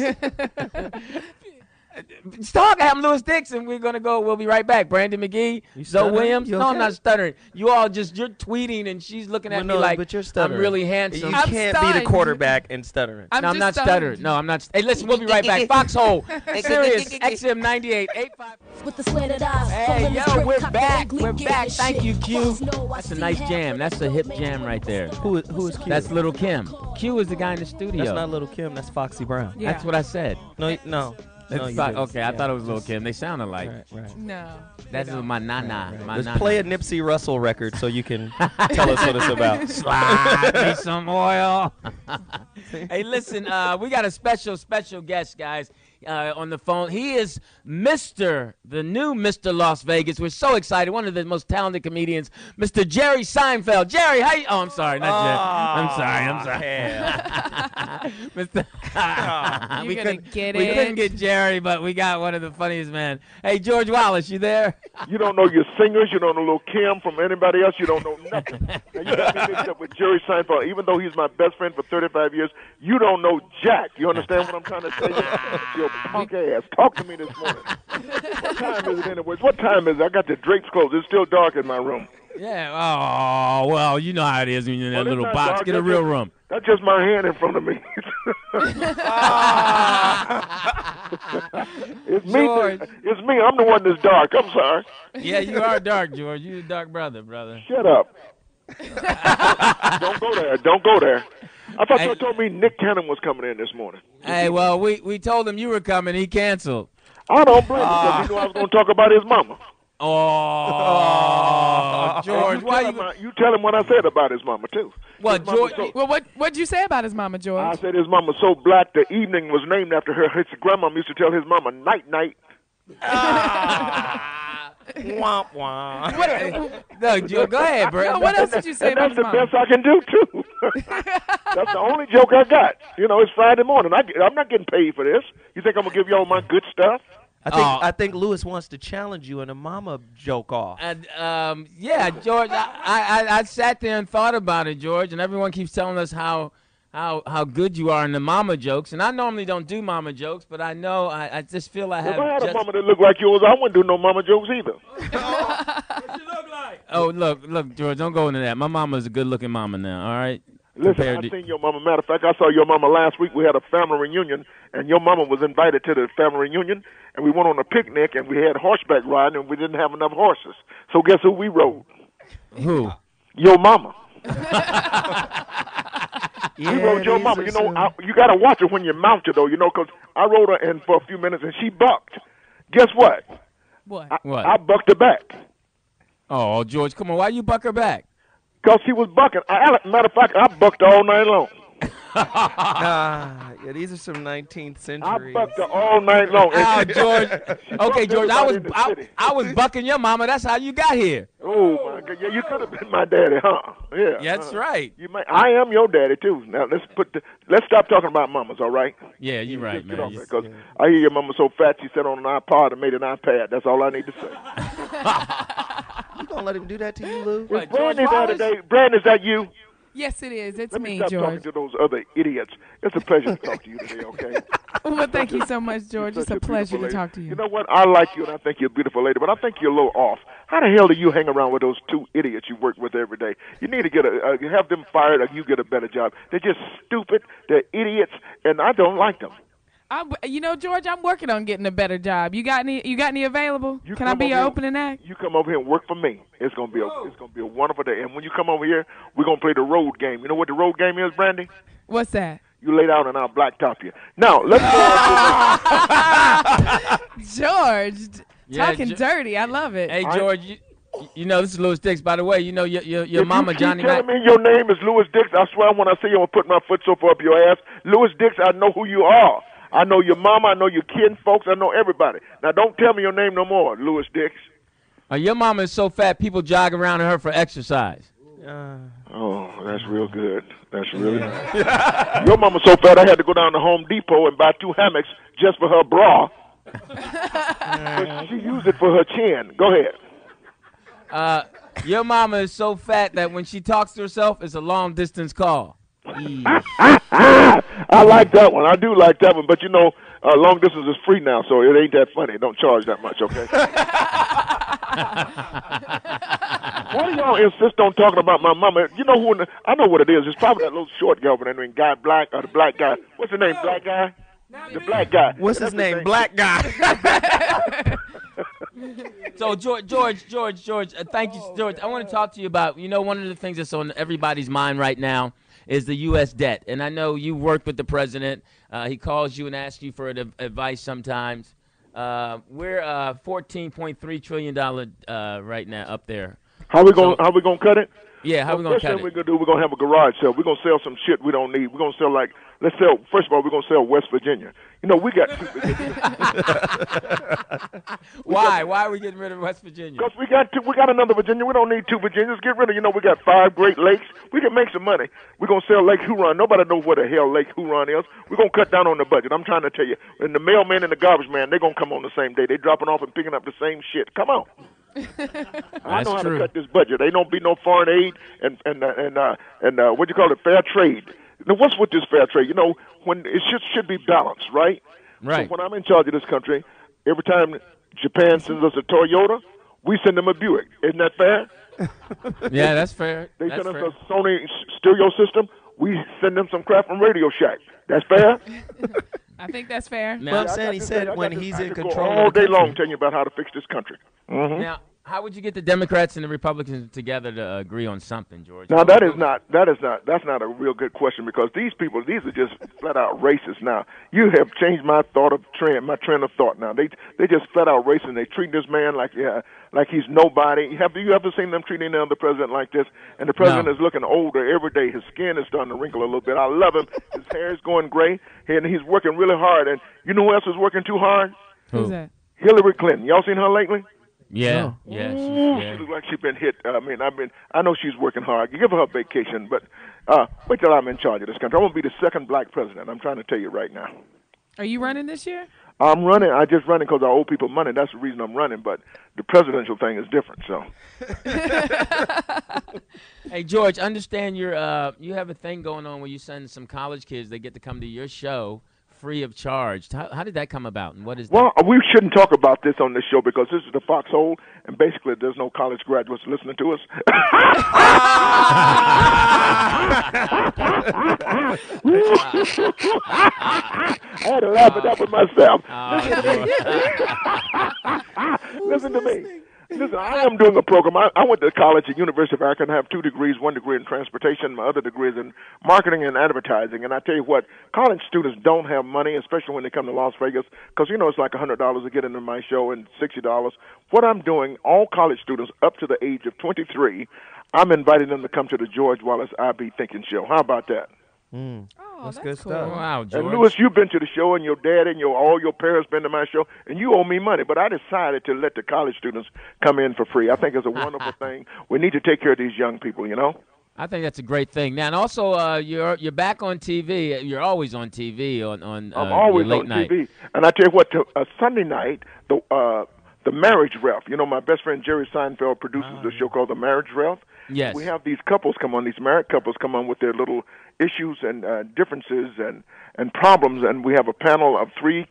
I'm Louis Dix, and we're going to go. We'll be right back. Brandi Magee, Zoe Williams. Okay? No, I'm not stuttering. You all you're tweeting, and she's looking at me like but you're stuttering. I'm really handsome. You can't be the quarterback and stuttering. I'm not stuttering. No, I'm not. Hey, listen, we'll be right back. Foxxhole, Sirius XM 98.85. With the slanted eyes. Hey, yo, we're back. We're back. Thank you, Q. That's a nice jam. That's a hip jam right there. Who is Q? That's Little Kim. Q is the guy in the studio. That's not Little Kim. That's Foxy Brown. Yeah. That's what I said. No. Okay, I thought it was Lil' Kim. They sound alike. Right. No. That's my nana. Right. My Let's nana. play a Nipsey Russell record so you can tell us what it's about. Slide me some oil. Hey, listen, we got a special guest, guys, on the phone. He is the new Mr. Las Vegas. We're so excited. One of the most talented comedians, Mr. Jerry Seinfeld. Jerry, how you? Oh, I'm sorry, not Jerry. I'm sorry. Mr. We couldn't get Jerry, but we got one of the funniest men. Hey, George Wallace, you there? You don't know your singers. You don't know Lil' Kim from anybody else. You don't know nothing. Now, you got me mixed up with Jerry Seinfeld. Even though he's my best friend for 35 years, you don't know Jack. You understand what I'm trying to say? Your punk ass. Talk to me this morning. What time is it anyways? What time is it? I got the drapes closed. It's still dark in my room. Yeah. Oh, well, you know how it is when you're in that little box. Dark. Get a real room. That's just my hand in front of me. It's me. It's me. I'm the one that's dark. I'm sorry. Yeah, you are dark, George. You're the dark brother. Shut up. Don't go there. Don't go there. I thought you told me Nick Cannon was coming in this morning. Hey, well, we told him you were coming. He canceled. I don't blame him because he knew I was going to talk about his mama. Oh, George, you tell him what I said about his mama too. What, George? What'd you say about his mama, George? I said his mama so black the evening was named after her. His grandma used to tell his mama night night. Womp womp. No, George, go ahead, bro. No, what else did you say about his mama? That's the best I can do too. That's the only joke I got. You know, it's Friday morning. I'm not getting paid for this. You think I'm gonna give you all my good stuff? I think Lewis wants to challenge you in a mama joke off. Yeah, George, I sat there and thought about it, George, and everyone keeps telling us how good you are in the mama jokes, and I normally don't do mama jokes, but I know I just feel I have. If I had a mama that looked like yours, I wouldn't do no mama jokes either. What you look like? Oh, look, George, don't go into that. My mama's a good-looking mama now. All right. Listen, I seen your mama. Matter of fact, I saw your mama last week. We had a family reunion, and your mama was invited to the family reunion, and we went on a picnic, and we had horseback riding, and we didn't have enough horses. So guess who we rode? Who? Your mama. Yeah, we rode your mama. You know, you got to watch her when you mount her, though, you know, because I rode her in for a few minutes, and she bucked. Guess what? What? I bucked her back. Oh, George, come on. Why you buck her back? Because she was bucking. Matter of fact, I bucked all night long. Yeah, these are some 19th century. I bucked her all night long. Oh, George. Okay, George, I was bucking your mama. That's how you got here. Oh, my God. Yeah, you could have been my daddy, huh? Yeah. That's right. I am your daddy, too. Now, let's stop talking about mamas, all right? Yeah, you're right, man. Because I hear your mama so fat, she sat on an iPod and made an iPad. That's all I need to say. You gonna let him do that to you, Lou? Is Brandi there today? Brandi, is that you? Yes, it is. It's me, Stop George. talking to those other idiots. It's a pleasure to talk to you today, okay? Well, thank you so much, George. It's a pleasure to talk to you. You know what? I like you, and I think you're a beautiful lady, but I think you're a little off. How the hell do you hang around with those two idiots you work with every day? You need to have them fired, or you get a better job. They're just stupid. They're idiots, and I don't like them. You know, George, I'm working on getting a better job. You got any available? Can I be your opening act? You come over here and work for me. It's gonna be a wonderful day. And when you come over here, we're gonna play the road game. You know what the road game is, Brandi? What's that? You lay down and I'll blacktop you. Now let's go. George, talking dirty. I love it. Hey, George. You know, this is Louis Dix, by the way. You know, your mama, Johnny Mac. Telling me your name is Louis Dix, I swear when I see you, I'm going to put my foot so far up your ass. Louis Dix, I know who you are. I know your mama. I know your kin folks. I know everybody. Now, don't tell me your name no more, Louis Dix. Your mama is so fat, people jog around her for exercise. Oh, that's real good. That's really nice. Your mama's so fat I had to go down to Home Depot and buy 2 hammocks just for her bra. But she used it for her chin. Go ahead. Your mama is so fat that when she talks to herself, it's a long-distance call. I like that one. I do like that one. But, you know, long distance is free now, so it ain't that funny. Don't charge that much, okay? Why do y'all insist on talking about my mama? You know who? I know what it is. It's probably that little short guy over there named Guy Black, or the black guy. What's his name? Black guy? The black guy. What's his name? Black guy. So, George, thank you, George. I want to talk to you about, you know, one of the things that's on everybody's mind right now is the U.S. debt. And I know you work with the president. He calls you and asks you for advice sometimes. We're $14.3 trillion right now up there. How we gonna cut it? Yeah, how we gonna cut it? First thing we're gonna do, we're gonna have a garage sale. We're gonna sell some shit we don't need. We're gonna sell first of all, we're gonna sell West Virginia. You know, we got 2 Virginia. Why are we getting rid of West Virginia? Because we got another Virginia. We don't need 2 Virginias. Get rid of, we got 5 Great Lakes. We can make some money. We're going to sell Lake Huron. Nobody knows what the hell Lake Huron is. We're going to cut down on the budget. I'm trying to tell you. And the mailman and the garbage man, they're going to come on the same day. They're dropping off and picking up the same shit. Come on. I know how to cut this budget. They don't be no foreign aid and what do you call it, fair trade. Now, what's with this fair trade? You know, when it should be balanced, right? Right. So when I'm in charge of this country, every time Japan sends us a Toyota, we send them a Buick. Isn't that fair? Yeah, that's fair. They send us a Sony stereo system. We send them some crap from Radio Shack. That's fair? I think that's fair. Now, I'm saying he said when he's in control all day long telling you about how to fix this country. Mm-hmm. Now, how would you get the Democrats and the Republicans together to agree on something, George? Now, that's not a real good question, because these are just flat out racist. Now, you have changed my trend of thought. Now, they just flat out racist. And they treat this man like he's nobody. Have you ever seen them treating the president like this? And the president is looking older every day. His skin is starting to wrinkle a little bit. I love him. His hair is going gray, and he's working really hard. And you know who else is working too hard? Who's that? Hillary Clinton. Y'all seen her lately? Yeah, She looks like she's been hit. I know she's working hard. You give her a vacation, but wait till I'm in charge of this country. I want to be the second black president. I'm trying to tell you right now. Are you running this year? I'm running. I just running because I owe people money. That's the reason I'm running. But the presidential thing is different. So. Hey, George, understand you have a thing going on where you send some college kids. They get to come to your show free of charge. How did that come about, and what is that? Well, we shouldn't talk about this on this show because this is the Foxxhole, and basically there's no college graduates listening to us. I had to laugh at that with myself. Listen to me. Listen, I am doing a program. I went to college at University of Akron. I have 2 degrees, 1 degree in transportation, my other degree is in marketing and advertising. And I tell you what, college students don't have money, especially when they come to Las Vegas, because, it's like $100 to get into my show and $60. What I'm doing, all college students up to the age of 23, I'm inviting them to come to the George Wallace I Be Thinking show. How about that? That's good cool. stuff. Wow, George. And Louis, you've been to the show, and your dad and all your parents been to my show, and you owe me money. But I decided to let the college students come in for free. I think it's a wonderful thing. We need to take care of these young people, I think that's a great thing. Now, and also, you're back on TV. You're always on TV on I'm always late on night. TV. And I tell you what, Sunday night, the Marriage Ref. My best friend Jerry Seinfeld produces a show called The Marriage Ref. Yes. We have these couples come on, these married couples come on with their little issues and differences and problems, and we have a panel of 3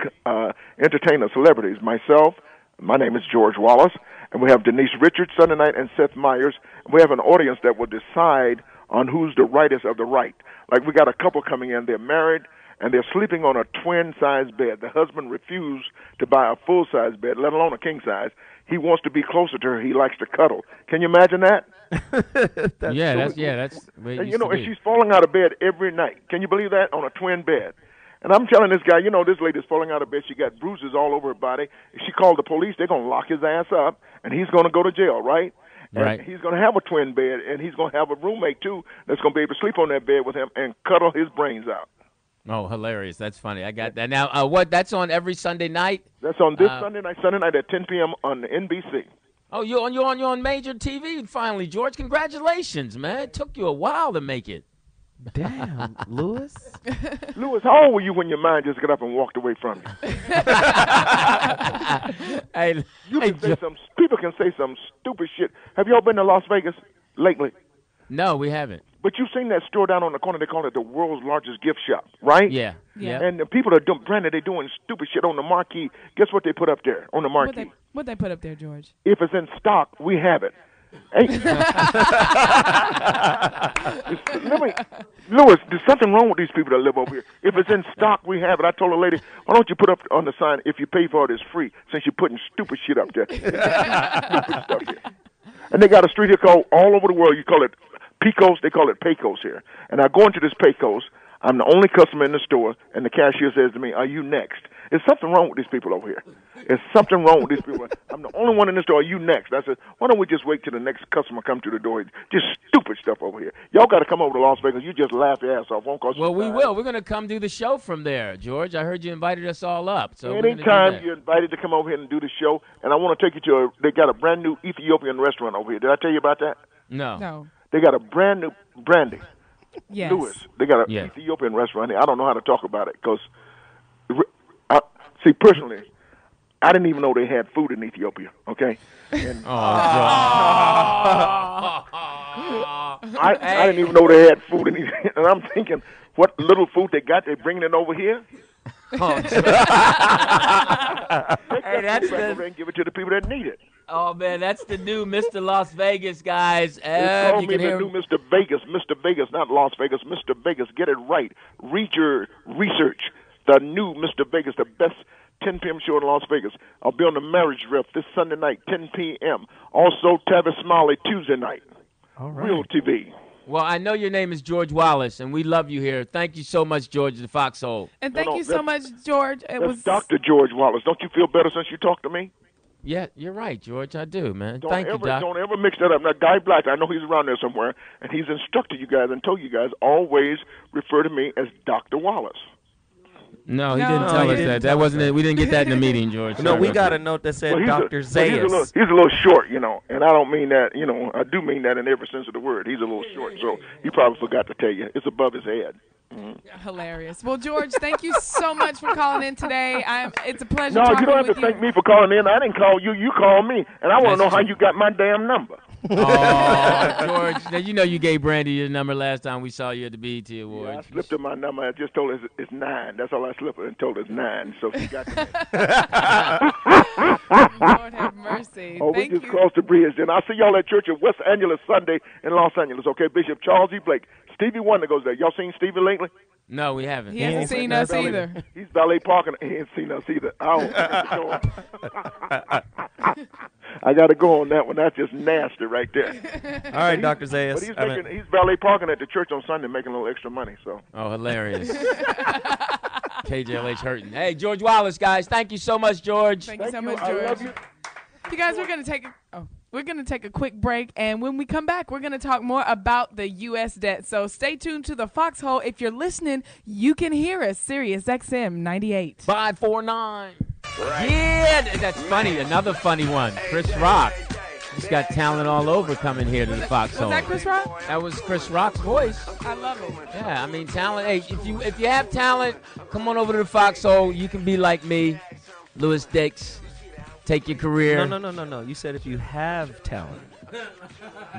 entertainer celebrities. Myself, my name is George Wallace, and we have Denise Richards Sunday night and Seth Meyers. And we have an audience that will decide on who's the rightest of the right. Like we got a couple coming in, they're married, and they're sleeping on a twin-size bed. The husband refused to buy a full-size bed, let alone a king-size. He wants to be closer to her. He likes to cuddle. Can you imagine that? That's where it used to be. And she's falling out of bed every night. Can you believe that? On a twin bed. And I'm telling this guy, this lady's falling out of bed. She got bruises all over her body. If she called the police, they're going to lock his ass up, and he's going to go to jail, right? Right. And he's going to have a twin bed, and he's going to have a roommate, too, that's going to be able to sleep on that bed with him and cuddle his brains out. Oh, hilarious. That's funny. I got that. Now, that's on every Sunday night? That's on this Sunday night at 10 p.m. on NBC. Oh, you're on major TV finally, George. Congratulations, man. It took you a while to make it. Damn, Lewis. Lewis, how old were you when your mind just got up and walked away from you? People can say some stupid shit. Have y'all been to Las Vegas lately? No, we haven't. But you've seen that store down on the corner. They call it the world's largest gift shop, right? Yeah. And the people are doing, Brandi, they're doing stupid shit on the marquee. Guess what they put up there on the marquee? What they put up there, George? If it's in stock, we have it. Hey. Lewis, there's something wrong with these people that live over here. If it's in stock, we have it. I told a lady, why don't you put up on the sign, if you pay for it, it's free, since you're putting stupid shit up there. Stupid stuff here. And they got a street here called, all over the world, you call it Pecos, they call it Pecos here. And I go into this Pecos, I'm the only customer in the store, and the cashier says to me, are you next? There's something wrong with these people over here. There's something wrong with these people. I'm the only one in the store. Are you next? I said, why don't we just wait till the next customer come to the door? Just stupid stuff over here. Y'all got to come over to Las Vegas. You just laugh your ass off. Won't cost Well, you we time. will. We're going to come do the show from there, George. I heard you invited us all up. So anytime you're invited to come over here and do the show, and I want to take you to they got a brand new Ethiopian restaurant over here. Did I tell you about that? No. They got a brand new Brandi. Yes. Lewis. They got an Ethiopian restaurant here. I don't know how to talk about it because, see, personally, I didn't even know they had food in Ethiopia, okay? And, I didn't even know they had food in Ethiopia. And I'm thinking, what little food they got, they bringing it over here? Hey, that's and give it to the people that need it. Oh, man, that's the new Mr. Las Vegas, guys. They call me the new Mr. Vegas. Mr. Vegas, not Las Vegas. Mr. Vegas, get it right. Read your research. The new Mr. Vegas, the best 10 p.m. show in Las Vegas. I'll be on the Marriage Rep this Sunday night, 10 p.m. Also, Tavis Smiley Tuesday night. All right. Real TV. Well, I know your name is George Wallace, and we love you here. Thank you so much, George, the Foxxhole. And thank you so much, George. It was Dr. George Wallace. Don't you feel better since you talked to me? Yeah, you're right, George. I do, man. Thank you, Doc. Don't ever mix that up. Now, Guy Black, I know he's around there somewhere, and he's instructed you guys and told you guys always refer to me as Dr. Wallace. No, he didn't tell us that. That wasn't it. We didn't get that in the meeting, George. No, we got a note that said Dr. Zayas. He's a little short, and I don't mean that, I do mean that in every sense of the word. He's a little short, so he probably forgot to tell you. It's above his head. Hilarious. Well, George, thank you so much for calling in today. It's a pleasure. No, you don't have to thank me for calling in. I didn't call you. You called me, and I want to know how you got my damn number. Oh, George, now you know you gave Brandi your number last time we saw you at the BET Awards. Yeah, I slipped her my number. I just told her it's 9. That's all I slipped her and told her it's 9. So she got Lord have mercy. Oh, we just crossed the bridge. Then I'll see y'all at church at West Angeles Sunday in Los Angeles. Okay, Bishop Charles E. Blake. Stevie Wonder goes there. Y'all seen Stevie lately? No, we haven't. He hasn't seen us either. He's valet parking. He ain't seen us either. I got to go on that one. That's just nasty right there. All right, Dr. Zayas. But he's valet parking at the church on Sunday making a little extra money. So. Oh, hilarious. KJLH hurting. Hey, George Wallace, guys. Thank you so much, George. Thank you so much, George. I love you. You guys, we're going to take a quick break, and when we come back, we're going to talk more about the U.S. debt. So stay tuned to the Foxxhole. If you're listening, you can hear us, Sirius XM 98. 549. Right. Yeah, that's funny. Another funny one. Chris Rock. He's got talent all over coming here to the Foxxhole. Was that Chris Rock? That was Chris Rock's voice. I love it. Yeah, I mean, talent. Hey, if you have talent, come on over to the Foxxhole. You can be like me, Louis Dix. Take your career. No. You said if you have talent.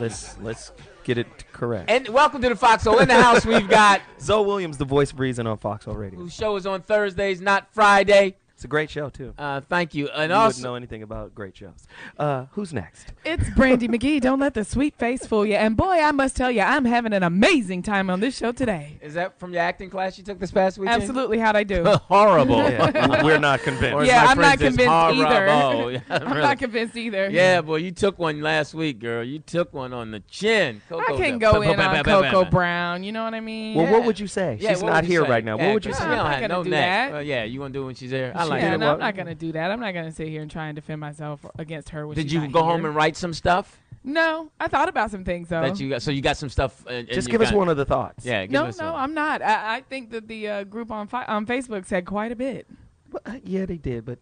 Let's get it correct. And welcome to the Foxxhole. In the house, we've got Zoe Williams, the voice breezing on Foxxhole Radio. Whose show is on Thursdays, not Friday. It's a great show, too. Thank you. And you also wouldn't know anything about great shows. Who's next? It's Brandi Magee. Don't let the sweet face fool you. And, boy, I must tell you, I'm having an amazing time on this show today. Is that from your acting class you took this past weekend? Absolutely. How'd I do? Horrible. Yeah. We're not convinced. Yeah, I'm not convinced either. Yeah, I'm not convinced either. Yeah, boy, you took one last week, girl. You took one on the chin. I can go in on Coco Brown. You know what I mean? Well, what would you say? She's not here right now. What would you say? I'm not going to do that. Yeah, you want to do it when she's there? I like it. I'm not going to do that. I'm not going to sit here and try and defend myself against her. Did you go home and write some stuff? No, I thought about some things though. So you got some stuff. Just give us one of the thoughts. Yeah. No, I'm not. I think that the group on Facebook said quite a bit. Yeah, they did, but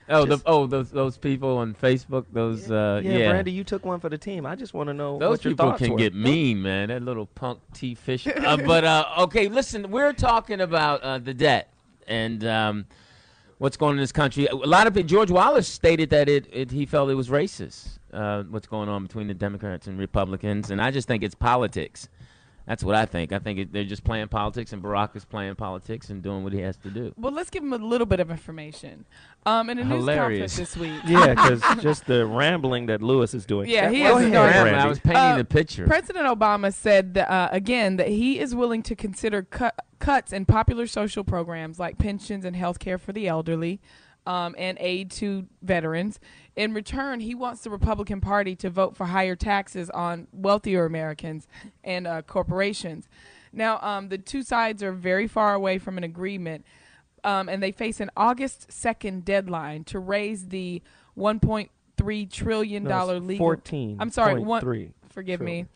those people on Facebook, those Brandi, you took one for the team. I just want to know those what your people thoughts can were. get mean, man. That little punk T. Fisher. Okay, listen, we're talking about the debt and what's going on in this country. A lot of George Wallace stated that he felt it was racist. What's going on between the Democrats and Republicans, and I just think it's politics. That's what I think. I think they're just playing politics, and Barack is playing politics and doing what he has to do. Well, let's give him a little bit of information. In a news conference this week. Yeah, because just the rambling that Lewis is doing. Yeah, he is. I was painting the picture. President Obama said again that he is willing to consider cuts in popular social programs like pensions and health care for the elderly, and aid to veterans. In return, he wants the Republican Party to vote for higher taxes on wealthier Americans and corporations. Now, the two sides are very far away from an agreement, and they face an August 2nd deadline to raise the $1.3 trillion legal. 14. I'm sorry, forgive me.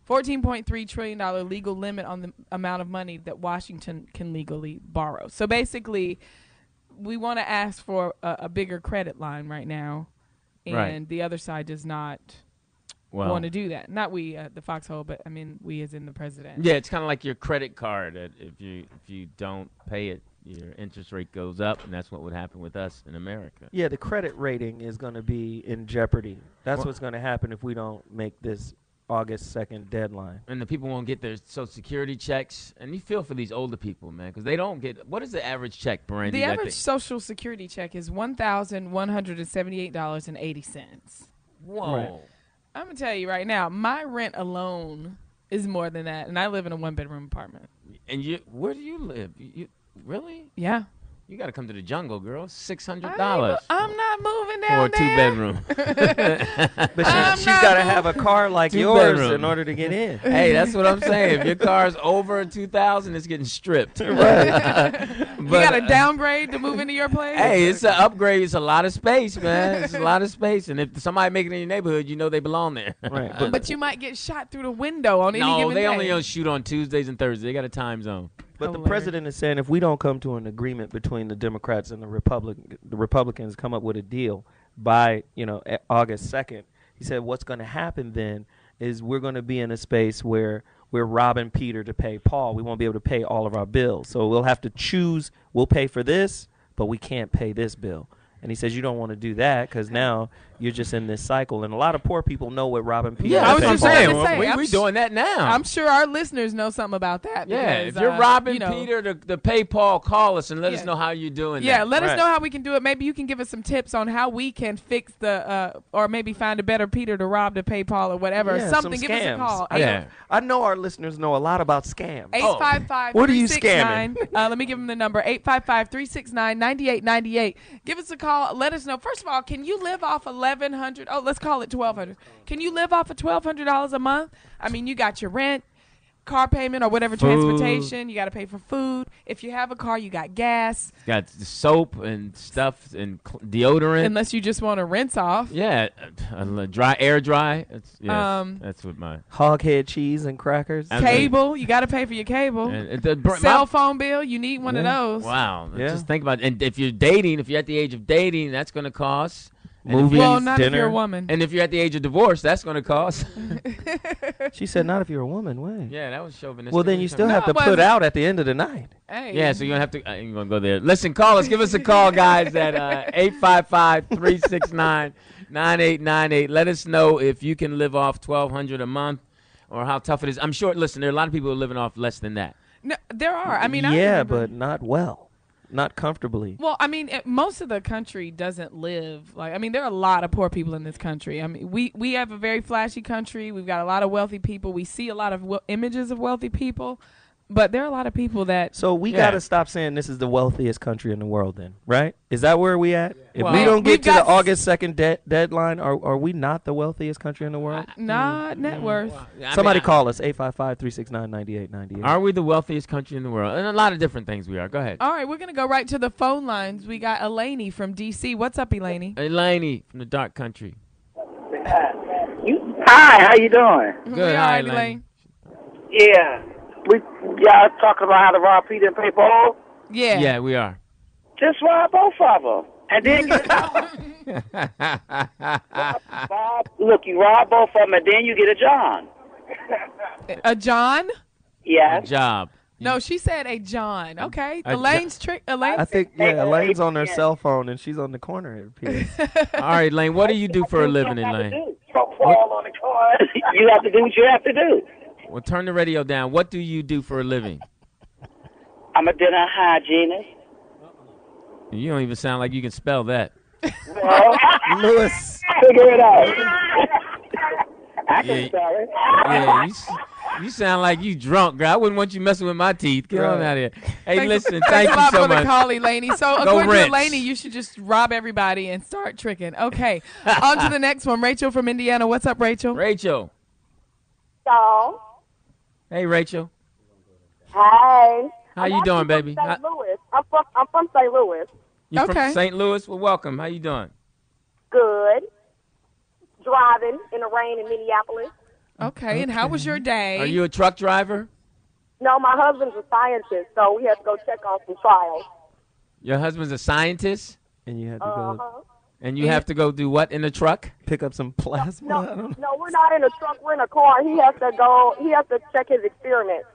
$14.3 trillion legal limit on the amount of money that Washington can legally borrow. So basically, we want to ask for a bigger credit line right now. And the other side does not want to do that. Not we, the Foxxhole, but I mean we as in the president. Yeah, it's kind of like your credit card. If you don't pay it, your interest rate goes up, and that's what would happen with us in America. Yeah, the credit rating is going to be in jeopardy. That's what's going to happen if we don't make this August 2nd deadline. And the people won't get their Social Security checks. And you feel for these older people, man, because they don't get – what is the average check, Brandi? The average Social Security check is $1,178.80. Whoa. Right. I'm going to tell you right now, my rent alone is more than that, and I live in a one-bedroom apartment. And where do you live? You really? Yeah. You got to come to the jungle, girl. $600. I'm not moving down for a two-bedroom. But she's got to have a car like yours in order to get in. Hey, that's what I'm saying. If your car's over $2,000, it's getting stripped. You got to downgrade to move into your place? Hey, it's an upgrade. It's a lot of space, man. It's a lot of space. And if somebody make it in your neighborhood, you know they belong there. Right. But you might get shot through the window on any given day. No, they only shoot on Tuesdays and Thursdays. They got a time zone. But the president is saying if we don't come to an agreement between the Democrats and the Republicans come up with a deal by August 2nd, he said what's going to happen then is we're going to be in a space where we're robbing Peter to pay Paul. We won't be able to pay all of our bills. So we'll have to choose, we'll pay for this, but we can't pay this bill. And he says you don't want to do that because now you're just in this cycle. And a lot of poor people know what robbing Peter. Yeah, I was just saying, we're doing that now. I'm sure our listeners know something about that. Yeah, because, if you're robbing Peter to pay Paul, call us and let us know how you're doing that. Yeah, let us know how we can do it. Maybe you can give us some tips on how we can fix or maybe find a better Peter to rob to pay Paul or whatever. Yeah, something, give us a call. I know our listeners know a lot about scams. 855-369. What are you scamming? Let me give them the number, 855-369-9898. Give us a call. Let us know. First of all, can you live off $1,100? Oh, let's call it $1,200. Can you live off of $1,200 a month? I mean, you got your rent, car payment, or whatever transportation. You got to pay for food. If you have a car, you got gas. Got soap and stuff and deodorant. Unless you just want to rinse off. Yeah, air dry. That's what my hog head cheese and crackers. Cable, you got to pay for your cable. Cell phone bill, you need one of those. Wow, just think about it. And if you're dating, if you're at the age of dating, that's going to cost. Movies, not dinner. if you're a woman. And if you're at the age of divorce, that's going to cost. She said not if you're a woman. Wait. Yeah, that was chauvinistic. Well, then you still have to put out at the end of the night. Hey. Yeah, so you don't have to. You're going to go there. Listen, call us. Give us a call, guys, at 855-369-9898. Let us know if you can live off $1,200 a month or how tough it is. I'm sure, listen, there are a lot of people who are living off less than that. No, there are. I mean, but not well. Not comfortably. Well, I mean, most of the country doesn't live like. I mean, there are a lot of poor people in this country. I mean, we have a very flashy country. We've got a lot of wealthy people. We see a lot of images of wealthy people, but there are a lot of people that. So we got to stop saying this is the wealthiest country in the world. Then, right? Is that where we at? If we don't get to the August 2nd deadline, are we not the wealthiest country in the world? Not net worth. Somebody call us 855-369-9898. Are we the wealthiest country in the world? And a lot of different things we are. Go ahead. All right, we're gonna go right to the phone lines. We got Eleni from DC. What's up, Eleni? Eleni from the dark country. Hi, how you doing? Good. Hi, Eleni. Yeah, y'all talking about how to rob Peter and pay Paul? Yeah. Yeah, we are. Just rob both of them. And then get look, you rob both of them, and then you get a John. A John? Yes. A job. No, she said a John. Okay. A Elaine's trick. Elaine. I think, yeah, Elaine's on her cell phone, and she's on the corner. It appears. All right, Elaine, what do you do for a living, Elaine? You have to do what you have to do. Well, turn the radio down. What do you do for a living? I'm a dental hygienist. You don't even sound like you can spell that. Well, Lewis. figure it out. I can Yeah. spell it. Yeah, you sound like you drunk, girl. I wouldn't want you messing with my teeth. Get on out of here. Hey, listen, thank Thanks a you lot so for much. the call, Elaine. So Go according to Reds. Elaine, you should just rob everybody and start tricking. Okay. On to the next one. Rachel from Indiana. What's up, Rachel? Rachel. So, Hey, Rachel. hi. How you doing, baby? St. Louis. I'm from St. Louis. You from St. Louis? Well, welcome. How you doing? Good. Driving in the rain in Minneapolis. Okay. And how was your day? Are you a truck driver? No, my husband's a scientist, so we had to go check on some trials. Your husband's a scientist? And you had to go. And you have to go do what in the truck? Pick up some plasma? I don't know. No, we're not in a truck. We're in a car. He has to check his experiments.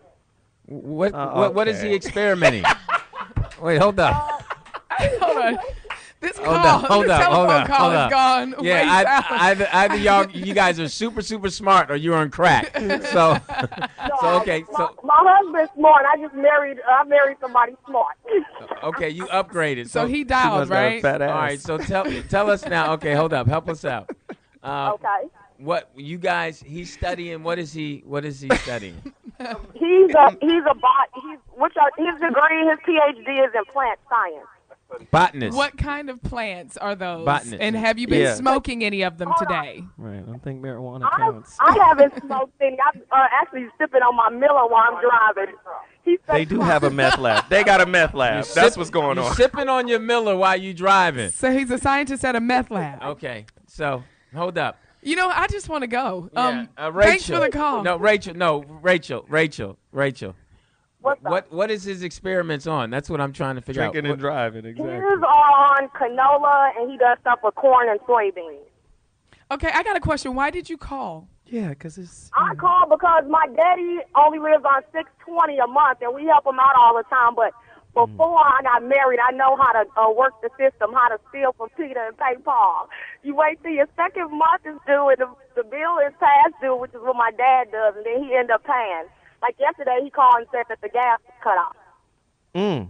What is he experimenting? Wait, hold up. Hold on. This call, Hold this up, telephone call is gone. Yeah, way south. either you guys are super smart, or you're on crack. So okay, so My husband's smart. I married somebody smart. okay, you upgraded. So he dialed, right? Fat ass. All right, so tell us now. Okay, hold up, help us out. Okay. What you guys? He's studying. What is he studying? He's a bot. His degree, his PhD is in plant science. Botanist. What kind of plants are those? Botanist. And have you been smoking any of them today? Right. I don't think marijuana counts. I haven't smoked any. I'm actually sipping on my Miller while I'm driving. They do have a meth lab. They got a meth lab. That's what's going You're on. sipping on your Miller while you driving. So he's a scientist at a meth lab. Okay, so hold up. You know, I just want to go. Rachel. Thanks for the call. No, Rachel. What is his experiments on? That's what I'm trying to figure Drinking out. and driving, exactly. His are on canola, and he does stuff with corn and soybeans. Okay, I got a question. Why did you call? Yeah, because it's... I called because my daddy only lives on $620 a month, and we help him out all the time. But before I got married, I know how to work the system, how to steal from Peter and pay Paul. You wait till your second month is due, and the bill is past due, which is what my dad does, and then he end up paying. Like yesterday, he called and said that the gas was cut off. And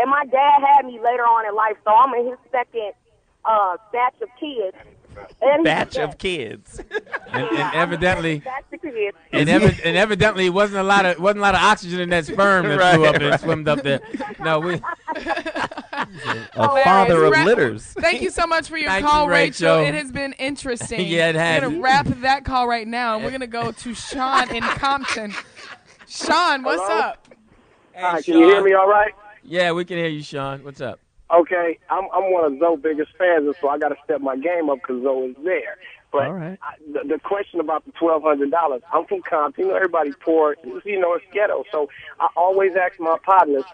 my dad had me later on in life, so I'm in his second batch of kids. And And evidently, batch of kids. and evidently, wasn't a lot of oxygen in that sperm that flew up and swimmed up there. No, we. A father of litters. Thank you so much for your Thank call, you, Rachel. It has been interesting. Yeah, it has. We're going to wrap that call right now, and we're going to go to Sean in Compton. Sean, what's Hello? up? Hi, can you hear me all right? Yeah, we can hear you, Sean. What's up? Okay, I'm one of Zoe's biggest fans, and so I got to step my game up because Zoe is there. But all right. The question about the $1,200, I'm from Compton. You know, everybody's poor. You know, it's ghetto. So I always ask my partners,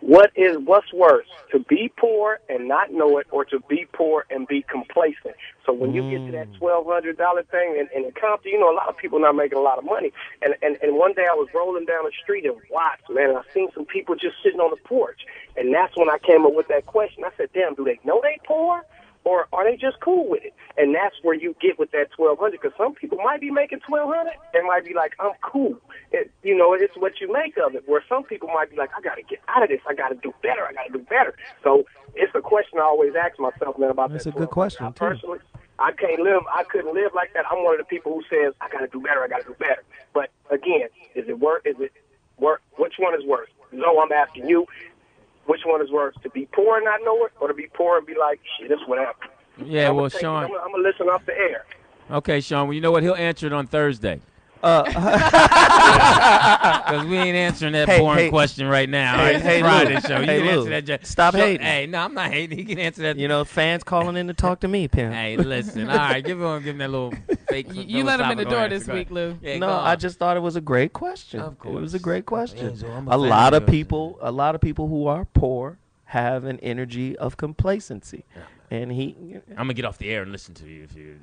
what's worse, to be poor and not know it, or to be poor and be complacent? So when you get to that $1,200 thing, and in Compton, you know, a lot of people not making a lot of money. And one day I was rolling down the street in Watts, man, and I seen some people just sitting on the porch. And that's when I came up with that question. I said, damn, do they know they poor? Or are they just cool with it? And that's where you get with that $1,200, because some people might be making $1,200 and might be like, I'm cool. You know, it's what you make of it. Where some people might be like, I got to get out of this. I got to do better. So it's a question I always ask myself, man, about That's that. a good question, too. Personally, I couldn't live like that. I'm one of the people who says, I got to do better. But again, is it work? Which one is worse? No, I'm asking you. Which one is worse, to be poor and not know it, or to be poor and be like, shit, it's whatever? Yeah, well, Sean. I'm going to listen off the air. Okay, Sean. Well, you know what? He'll answer it on Thursday. Because we ain't answering that boring question right now. Hey, Friday Lou. show. You Hey, can Lou. answer that. Stop hating. Hey, no, I'm not hating. He can answer that. You know, fans calling in to talk to me, Pim. Hey, listen. All right, give him that little fake. You let him in the door philosophical this answer. week, Lou. Yeah, No, go on. I just thought it was a great question. Of course. It was a great question. Yeah, so I'm a a fan lot of of people who are poor have an energy of complacency. And I'm gonna get off the air and listen to you. If you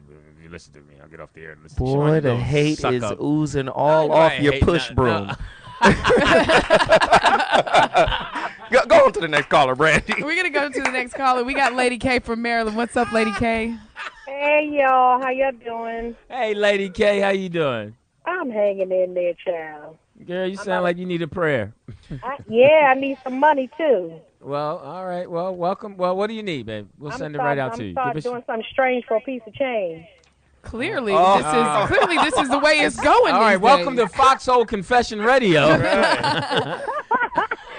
listen to me, I'll get off the air and listen. Boy, the hate is oozing all off your push broom. No. Go on to the next caller, Brandi. We're gonna go to the next caller. We got Lady K from Maryland. What's up, Lady K? Hey, y'all. How y'all doing? Hey, Lady K, how you doing? I'm hanging in there, child. Girl, you sound like you need a prayer. I need some money, too. Well, all right. Well, welcome. Well, what do you need, babe? We'll send it right out to you. I'm doing something strange for a piece of change. Clearly, this is the way it's going. All right, welcome to Foxxhole Confession Radio.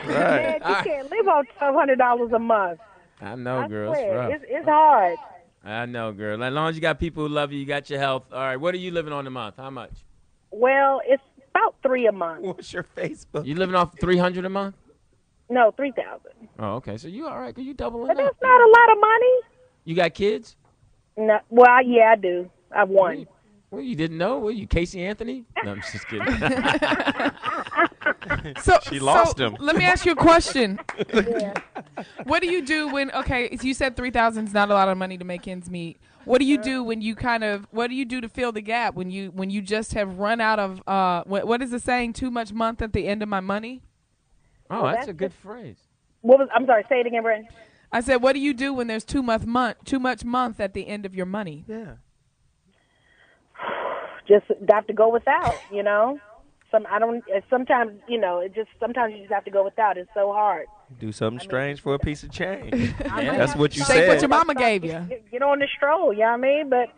Man, you can't live on $1,200 a month. I know, girl. It's hard. I know, girl. As long as you got people who love you, you got your health. All right, what are you living on a month? How much? Well, it's about $3 a month. What's your Facebook? You living off $300 a month? No, $3,000. Oh, okay. So you all right? You doubling But up? that's not a lot of money. You got kids? No. Well, yeah, I do. I have one. Well, you didn't know? Were you Casey Anthony? No, I'm just kidding. She lost him. Let me ask you a question. Yeah. What do you do when? Okay, so you said $3,000 is not a lot of money to make ends meet. What do you do when you what do you do to fill the gap when you just have run out of what is the saying? Too much month at the end of my money. Oh, that's a good phrase. I'm sorry. Say it again, Brent. I said, what do you do when there's too much month at the end of your money? Yeah. Just have to go without, you know. Sometimes, you know, sometimes you just have to go without. It's so hard. Do something strange for a piece of change. Yeah. That's what you Say said. what your mama gave you. Get on the stroll, you know what I mean? But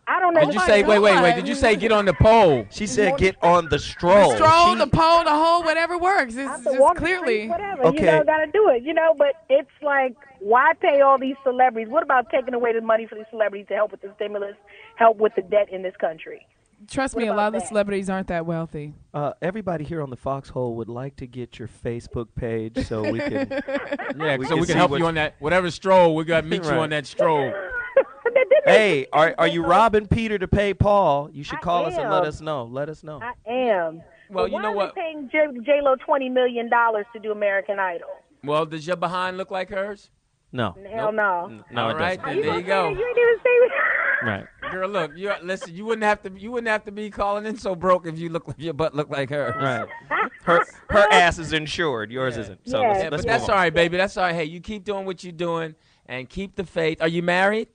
I don't know. Did you say, wait, did you say get on the pole? She said get on the stroll. The stroll, the pole, the hole, whatever works. It's just clearly. Whatever, okay. You know, got to do it, you know. But it's like, why pay all these celebrities? What about taking away the money for these celebrities to help with the stimulus, help with the debt in this country? Trust me, a lot of the celebrities aren't that wealthy. Everybody here on the Foxxhole would like to get your Facebook page so we can. So we can help you on that. Whatever stroll, we got to meet you on that stroll. Hey, are you robbing Peter to pay Paul? You should call us and let us know. Let us know. I am. Well, but you know what? Why are they paying J-Lo $20 million to do American Idol? Well, does your behind look like hers? No. Hell no. No, all it right, doesn't. then there you go. You didn't even say me. Right. Girl, look, listen. You wouldn't have to be calling in so broke if your butt looked like hers. Right. Her ass is insured. Yours isn't. So let's but that's all right, baby. That's all right. Hey, you keep doing what you're doing and keep the faith. Are you married?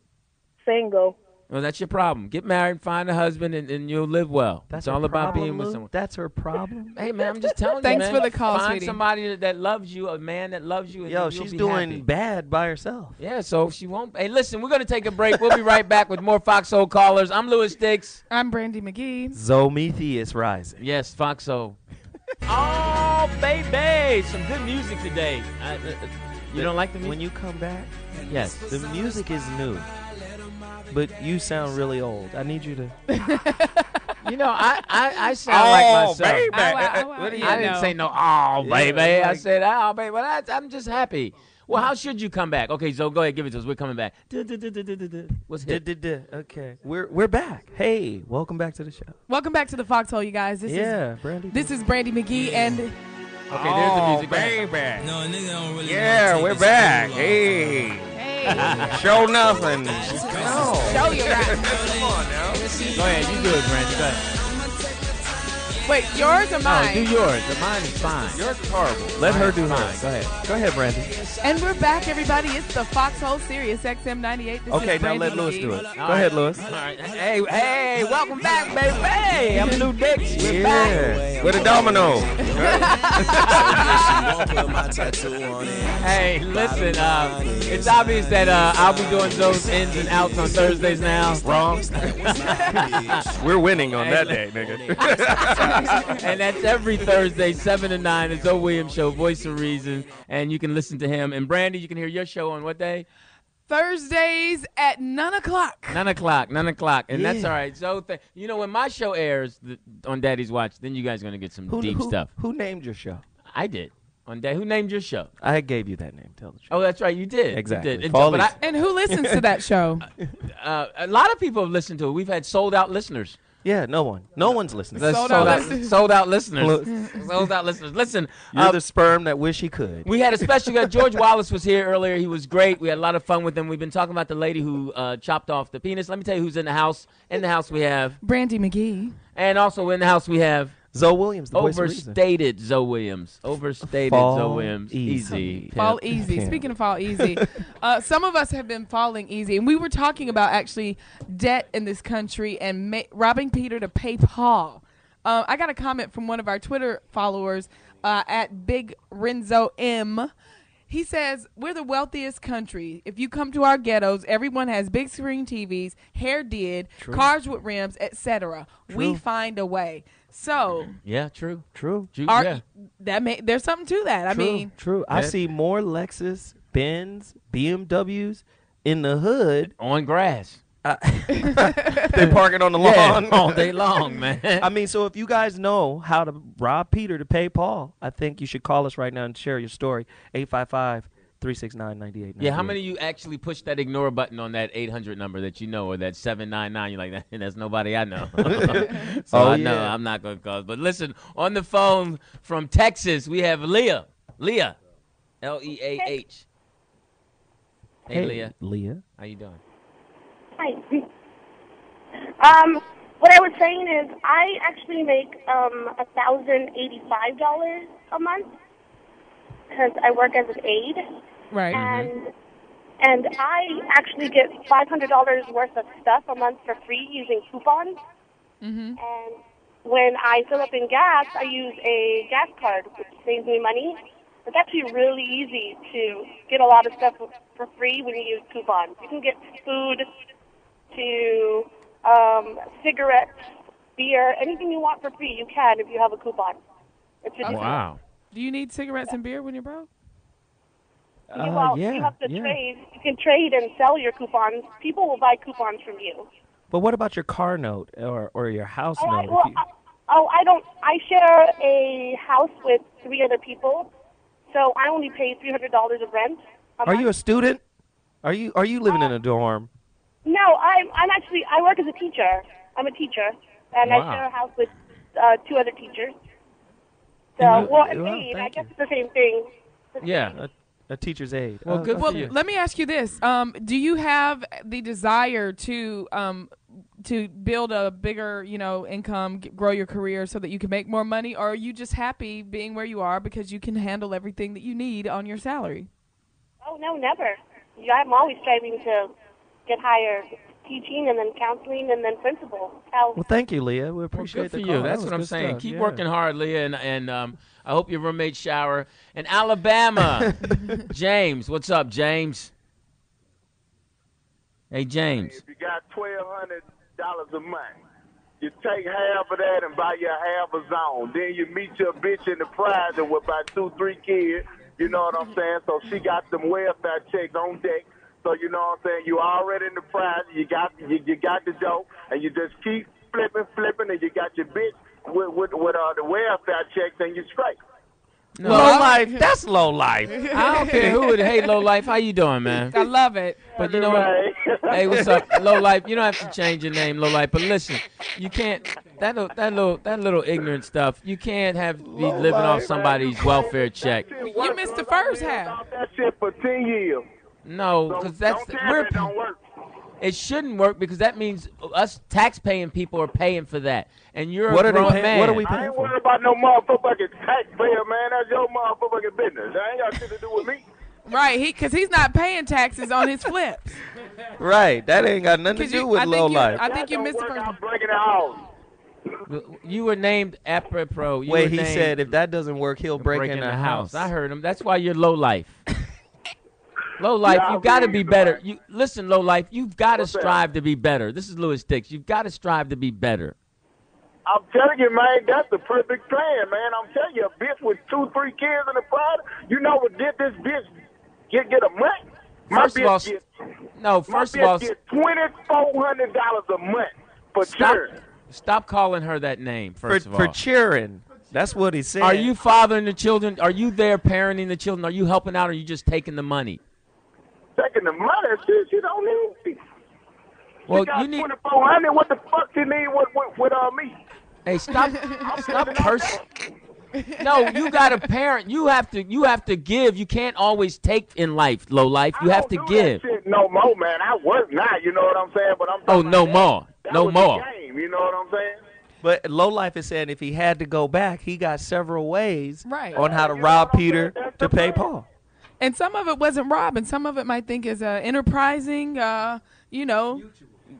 Single. Well, that's your problem. Get married, find a husband, and you'll live well. That's it's all about problem, being with Lou? someone. That's her problem. Hey, man, I'm just telling you, Thanks man. for the call, Find sweetie. somebody that loves you, a man that loves you. And Yo, you'll she's be doing happy. bad by herself. Yeah, so she won't. Hey, listen, we're going to take a break. We'll be right back with more Foxxhole callers. I'm Louis Dix. I'm Brandi Magee. Zomethy is rising. Yes, Foxxhole. Oh, baby. Some good music today. You don't like the music? When you come back, yes, the music is new. But you sound really old. I need you to. You know, I sound like myself. Baby. I didn't say no, baby. I said, baby. Well, I'm just happy. Well, how should you come back? Okay, so go ahead, give it to us. We're coming back. What's hit? Okay, we're back. Hey, welcome back to the show. Welcome back to the Foxxhole, you guys. Brandi. This is Brandi Magee and. Okay, there's the music. Baby. No, nigga don't really. Yeah, we're back. Hey. Show nothing. Show you that. Come on now. Go ahead, you do it, Brandi. Go ahead. Wait, yours or mine? No, do yours. Mine is fine. Yours is horrible. Let her do hers. Go ahead. Go ahead, Brandi. And we're back, everybody. It's the Foxxhole Sirius XM 98. This Okay, is now Brandi let Louis Magee. do it. Go ahead, Louis. All right. Hey, welcome back, baby. Hey, I'm Lou Dix. We're back. With a domino. Hey, listen, it's obvious that I'll be doing those ins and outs on Thursdays now. Wrong. We're winning on that day, nigga. And that's every Thursday, 7 to 9. It's O. Williams Show, Voice of Reason, and you can listen to him. And Brandi, you can hear your show on what day? Thursdays at 9 o'clock. 9 o'clock, and that's all right. So, you know, when my show airs on Daddy's Watch, then you guys are going to get some deep stuff. Who named your show? I did. On Daddy. Who named your show? I gave you that name. Tell the truth. Oh, that's right. You did. Exactly. You did. And who listens to that show? A lot of people have listened to it. We've had sold-out listeners. Yeah, no one. No one's listening. Sold out listeners. Sold out listeners. Listen. You're the sperm that wish he could. We had a special guest. George Wallace was here earlier. He was great. We had a lot of fun with him. We've been talking about the lady who chopped off the penis. Let me tell you who's in the house. In the house we have Brandi Magee. And also in the house we have Zoe Williams, the voice of reason. Overstated Zoe Williams. Overstated Zoe Williams. Easy. Fall easy. Speaking of fall easy, some of us have been falling easy. And we were talking about actually debt in this country and robbing Peter to pay Paul. I got a comment from one of our Twitter followers at Big Renzo M. He says, we're the wealthiest country. If you come to our ghettos, everyone has big screen TVs, hair did, cars with rims, etc. We find a way. So yeah, true. There's something to that. I mean, I see more Lexus, Benz, BMWs in the hood on grass. They're parking on the lawn all day long, man. I mean, so if you guys know how to rob Peter to pay Paul, I think you should call us right now and share your story. 855-369-9898. Yeah, how many of you actually push that ignore button on that 800 number that you know, or that 799? You're like, that's nobody I know. So I know I'm not going to call. But listen, on the phone from Texas, we have Leah. Leah. Leah. Hey, Leah. Leah. How you doing? Hi. What I was saying is I actually make $1,085 a month because I work as an aide. Right. And I actually get $500 worth of stuff a month for free using coupons. Mm-hmm. And when I fill up in gas, I use a gas card, which saves me money. It's actually really easy to get a lot of stuff for free when you use coupons. You can get food, to cigarettes, beer, anything you want for free, you can if you have a coupon. It's just wow. Do you need cigarettes and beer when you're broke? You have to trade. You can trade and sell your coupons. People will buy coupons from you. But what about your car note or your house note? I don't. I share a house with 3 other people, so I only pay $300 of rent. Are you a student? Are you living in a dorm? No, I work as a teacher. I'm a teacher, and I share a house with 2 other teachers. So, I guess it's the same thing. Yeah, a teacher's aide. Well, good for you. Let me ask you this: do you have the desire to build a bigger, income, grow your career so that you can make more money, or are you just happy being where you are because you can handle everything that you need on your salary? Oh no, never. I'm always striving to get higher, teaching and then counseling and then principal. Well, thank you, Leah. We appreciate the call. you. That's what I'm saying. Keep working hard, Leah, and I hope your roommates shower. In Alabama, James. What's up, James? Hey, James. If you got $1,200 a month, you take half of that and buy your half a zone. Then you meet your bitch in the prize with about 2-3 kids. You know what I'm saying? So she got some welfare checks on deck. So you know what I'm saying? You already in the prize. You got the dough, and you just keep flipping, and you got your bitch with the welfare checks, and you straight. No, low life. That's low life. I don't care who would hate low life. How you doing, man? I love it. But you know what? Hey, what's up, low life? You don't have to change your name, low life. But listen, you can't. That little ignorant stuff. You can't be living off somebody's welfare check. You missed the first half. That shit for 10 years. No, because don't work. It shouldn't work because that means us tax-paying people are paying for that, and you're what a grown man. What are we paying I ain't for? worried about no motherfucking taxpayer, man. That's your motherfucking business. That ain't got shit to do with me. Right, because he's not paying taxes on his flips. Right, that ain't got nothing to do with low life. I think you missed the first. I'm breaking the house. You were named apropos. Wait, he said if that doesn't work, he'll break in the house. I heard him. That's why you're low life. Low life, you got to be better. Listen, low life, you've got to strive to be better. This is Louis Dix. You've got to strive to be better. I'm telling you, man, that's the perfect plan, man. I'm telling you, a bitch with 2-3 kids in the product, you know what did this bitch get a month? First of all, get $2,400 a month for cheering. Stop calling her that name, first of all. For cheering. That's what he said. Are you fathering the children? Are you there parenting the children? Are you helping out, or are you just taking the money? Taking the money, she don't need me. Well, she got you need. 2,400. What the fuck you need with me? Hey, stop cursing. No, you got a parent. You have to give. You can't always take in life, low life. You have to give. That shit no more, man. I work now. You know what I'm saying? But I'm. Oh, no more. No more. The game, you know what I'm saying? But Low Life is saying if he had to go back, he got several ways Right. on how to rob Peter to pay Paul. And some of it wasn't rob, and some of it might think is enterprising,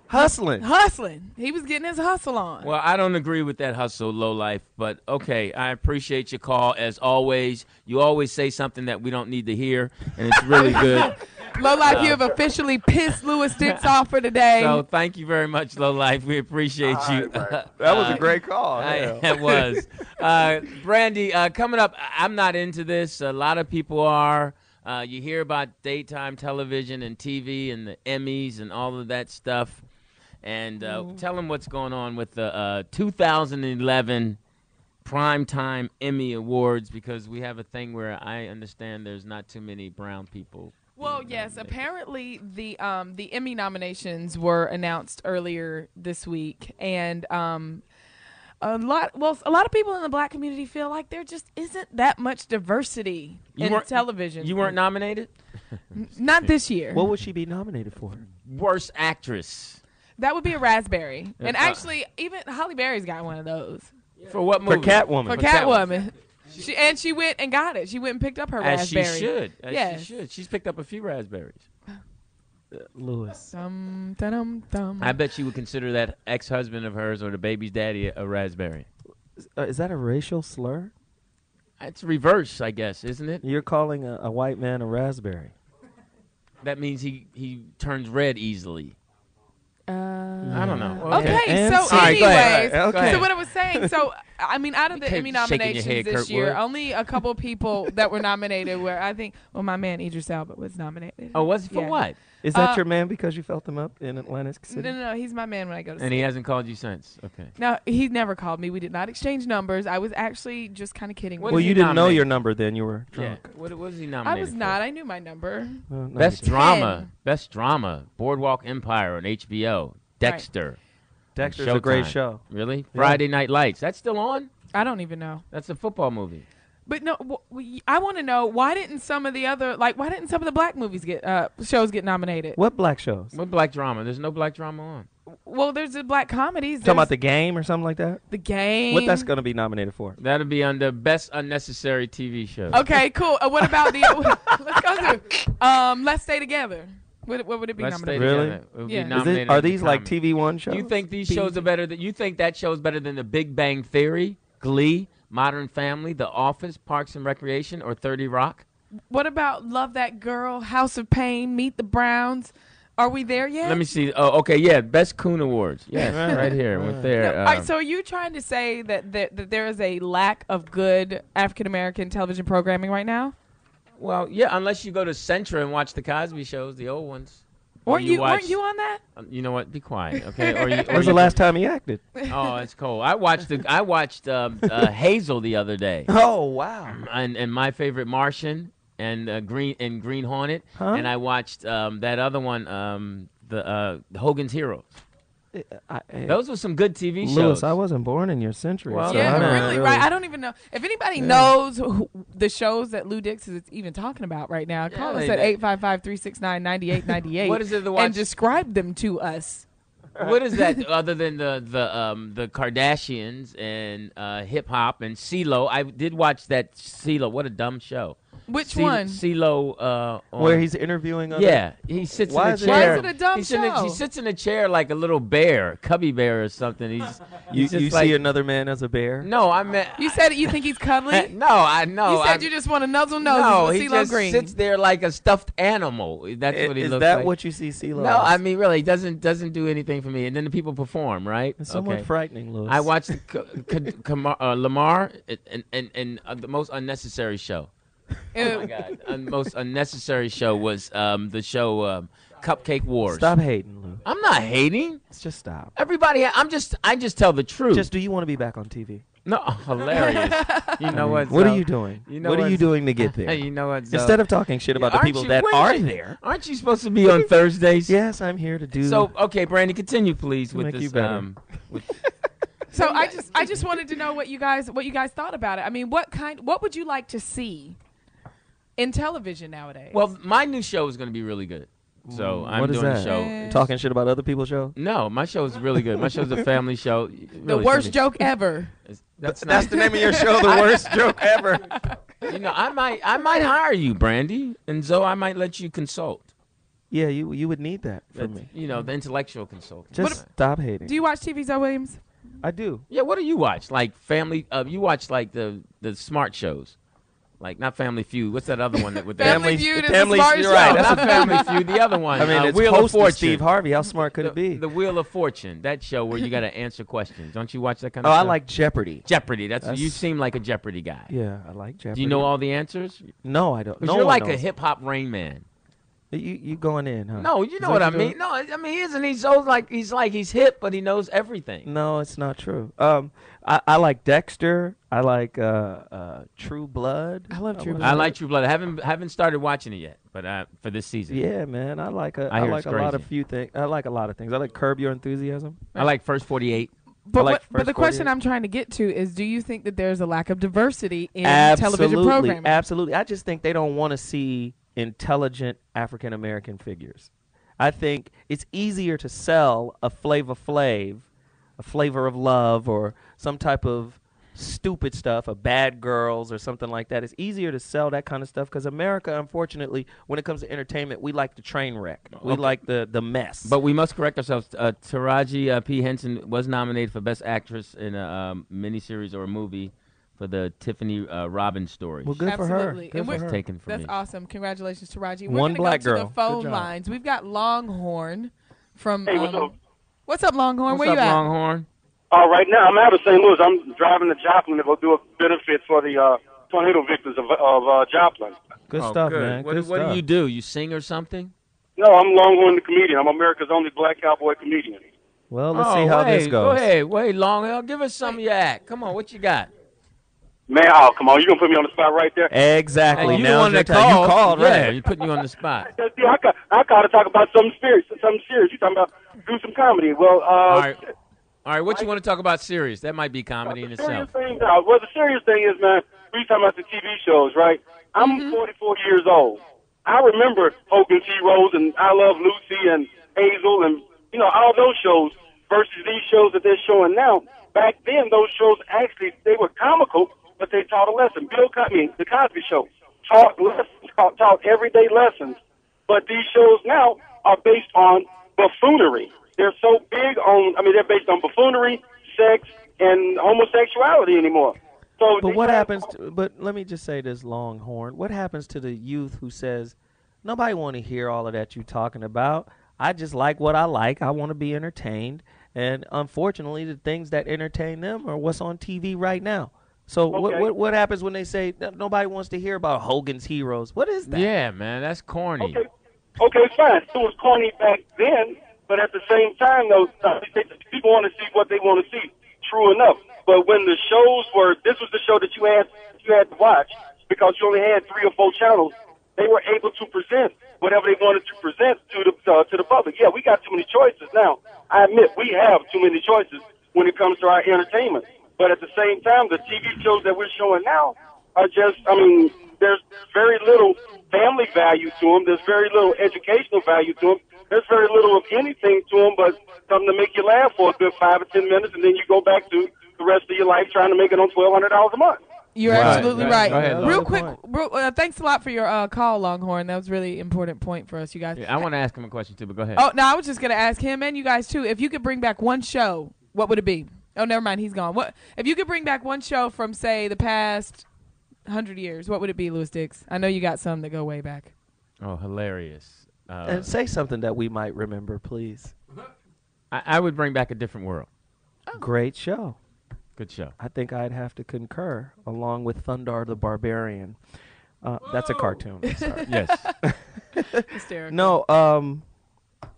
Hustling. He was getting his hustle on. Well, I don't agree with that hustle, low life, but okay, I appreciate your call as always. You always say something that we don't need to hear, and it's really good. Low Life, you have officially pissed Louis Dix off for today. So thank you very much, Low Life. We appreciate you. That was a great call. It was. Brandi, coming up, I'm not into this. A lot of people are. You hear about daytime television and TV and the Emmys and all of that stuff. And tell them what's going on with the 2011 Primetime Emmy Awards, because we have a thing where I understand there's not too many brown people. Well, yes. Apparently, the Emmy nominations were announced earlier this week, and a lot of people in the black community feel like there just isn't that much diversity in television. You weren't nominated? Not this year. What would she be nominated for? Worst actress. That would be a Raspberry. And actually, even Halle Berry's got one of those. For what movie? For Catwoman. For Catwoman. She went and got it. She went and picked up her raspberry. As she should. Yes. She should. She's picked up a few raspberries. Lewis. I bet she would consider that ex-husband of hers or the baby's daddy a raspberry. Is that a racial slur? It's reverse, I guess, isn't it? You're calling a white man a raspberry. That means he turns red easily. I don't know. Okay, so anyways, so what I was saying, so I mean, out of the Emmy nominations this year, only a couple of people that were nominated were, I think, my man Idris Elba was nominated. Oh, was he for what? Is that your man because you felt him up in Atlantic City? No, he's my man when I go to And he hasn't called you since? Okay. No, he never called me. We did not exchange numbers. I was actually just kind of kidding. Well, you didn't know your number then. You were drunk. Yeah. What was he nominated I was not. I knew my number. Best drama. Boardwalk Empire on HBO. Dexter. Right. Dexter's a great show. Really? Yeah. Friday Night Lights. That's still on? I don't even know. That's a football movie. But no, I want to know why didn't some of the black movies shows get nominated? What black shows? What black drama? There's no black drama on. Well, there's the black comedies. Talking about The Game or something like that? The Game. What that's going to be nominated for? That'll be under Best Unnecessary TV Show. Okay, cool. What about the? Let's go through. Let's Stay Together. What would it be nominated? Really? Yeah. Are these like TV One shows? Do you think these shows are better? You think that show's better than The Big Bang Theory, Glee, Modern Family, The Office, Parks and Recreation, or 30 Rock? What about Love That Girl, House of Pain, Meet the Browns? Are we there yet? Let me see. Oh, okay, yeah, Best Coon Awards. Yes, right here. We're there. All right, so are you trying to say that there is a lack of good African American television programming right now? Well, yeah, unless you go to Centra and watch the Cosby shows, the old ones. Weren't you on that? You know what? Be quiet, okay? When's the last time he acted? Oh, it's cold. I watched Hazel the other day. Oh, wow! And My Favorite Martian and Green Hornet, and I watched that other one, the Hogan's Heroes. Those were some good TV shows. Lewis, I wasn't born in your century. Well, so yeah, really, right? I don't even know. If anybody knows the shows that Lou Dix is even talking about right now, call us at 855-369-9898. What is it to watch? And describe them to us. What is that other than the Kardashians and hip hop and CeeLo? I did watch that CeeLo. What a dumb show. Which one? CeeLo. Where he's interviewing other... Yeah, he sits in a chair. Why is it a dumb show? He sits in a chair like a little bear, cubby bear or something. You see another man as a bear? No, I meant... You said you think he's cuddly? No, I know. You said you just want to nuzzle noses no, with he CeeLo just Green. sits there like a stuffed animal. That's what he looks like. Is that what you see CeeLo? No, I mean, really, he doesn't do anything for me. And then the people perform, right? It's somewhat frightening, Lewis. I watched Lamar and the most unnecessary show. Oh my God! The most unnecessary show was the show Cupcake Wars. Stop hating, Lou. I'm not hating. Just stop. Everybody, I just tell the truth. Just do you want to be back on TV? No, hilarious. You know what? What are you doing? What are you doing to get there? You know what? Instead of talking shit about the people that are there. Aren't you supposed to be on Thursdays? Yes, I'm here to do. So, okay, Brandi, continue, please, with make this. you better. So I just wanted to know what you guys thought about it. I mean, what would you like to see in television nowadays? Well, my new show is going to be really good. So I'm doing a show. You talking shit about other people's show? No, my show is really good. My show's a family show. The worst joke ever. That's the name of your show, The Worst Joke Ever. You know, I might hire you, Brandi, and Zoe, I might let you consult. Yeah, you would need that from me. You know, the intellectual consultant. Just stop hating. Do you watch TV, Zoe Williams? I do. Yeah, what do you watch? Like family? You watch like the smart shows. Like not Family Feud. What's that other one that with Family Feud is Family, a smart show. Right, that's not Family Feud. The other one. I mean, it's Wheel of Fortune. Steve Harvey. How smart could it be? The Wheel of Fortune. That show where you got to answer questions. Don't you watch that kind of stuff? stuff? I like Jeopardy. Jeopardy. That's you seem like a Jeopardy guy. Yeah, I like Jeopardy. Do you know all the answers? No, I don't. Because you're like a hip hop Rain Man. You going in, huh? No, you know what I mean. No, I mean, isn't he so like he's hip, but he knows everything. No, it's not true. I like Dexter. I like True Blood. I love True Blood. I like True Blood. I haven't started watching it yet, but for this season. Yeah, man. I like a lot of things. I like a lot of things. I like Curb Your Enthusiasm. I like First 48. But the question I'm trying to get to is, do you think that there's a lack of diversity in Absolutely, television programming? Absolutely. I just think they don't want to see intelligent African American figures. I think it's easier to sell a Flavor Flav, a Flavor of Love, or some type of stupid stuff, a Bad Girls or something like that. It's easier to sell that kind of stuff because America, unfortunately, when it comes to entertainment, we like the train wreck. We like the mess. But we must correct ourselves. Taraji P. Henson was nominated for Best Actress in a miniseries or a movie for the Tiffany Robbins story. Well, good Absolutely. for her. Good for her. Taken from That's me. awesome. Congratulations to Raji. One We're black go to girl. the phone Good job. lines. We've got Longhorn from. Hey, what's up? What's up, Longhorn? What's Where up, you at? Longhorn? Right now, I'm out of St. Louis. I'm driving to Joplin to go do a benefit for the tornado victims of Joplin. Good stuff, good. man. What do you do? You sing or something? No, I'm Longhorn the comedian. I'm America's only black cowboy comedian. Well, let's see how this goes. Go ahead. Wait, Longhorn. Give us some of your act. Come on, what you got? Man, come on. You going to put me on the spot right there? Exactly. Hey, you now the one that called. You called, right? Yeah, you're putting you on the spot. See, I got to talk about something serious. You talking about do some comedy. Well, All right, what you want to talk about serious? That might be comedy in itself. The serious thing is, man, we talking about the TV shows, right? I'm 44 years old. I remember Hogan's Heroes and I Love Lucy and Hazel and, all those shows versus these shows that they're showing now. Back then, those shows actually, they were comical, but they taught a lesson. The Cosby Show taught lessons, taught everyday lessons. But these shows now are based on buffoonery. They're so big on, they're based on buffoonery, sex, and homosexuality anymore. So but what happens but let me just say this, Longhorn. What happens to the youth who says, nobody want to hear all of that you talking about. I just like what I like. I want to be entertained. And unfortunately, the things that entertain them are what's on TV right now. So what happens when they say that nobody wants to hear about Hogan's Heroes? What is that? Yeah, man, that's corny. Okay, fine. It was corny back then, but at the same time, though, people want to see what they want to see. True enough. But when the shows this was the show that you had to watch because you only had 3 or 4 channels. They were able to present whatever they wanted to present to the public. Yeah, we got too many choices now. I admit we have too many choices when it comes to our entertainment. But at the same time, the TV shows that we're showing now are just, there's very little family value to them. There's very little educational value to them. There's very little of anything to them but something to make you laugh for a good 5 or 10 minutes, and then you go back to the rest of your life trying to make it on $1,200 a month. You're absolutely right. Ahead, real quick, thanks a lot for your call, Longhorn. That was a really important point for us, you guys. Yeah, I want to ask him a question, too, but go ahead. Oh, no, I was just going to ask him and you guys, too. If you could bring back one show, what would it be? Oh, never mind. He's gone. If you could bring back one show from, say, the past 100 years, what would it be, Louis Dix? I know you got some that go way back. Oh, hilarious. And say something that we might remember, please. I would bring back A Different World. Oh. Great show. Good show. I think I'd have to concur, along with Thundar the Barbarian. That's a cartoon. I'm sorry. Yes. Hysterical. No,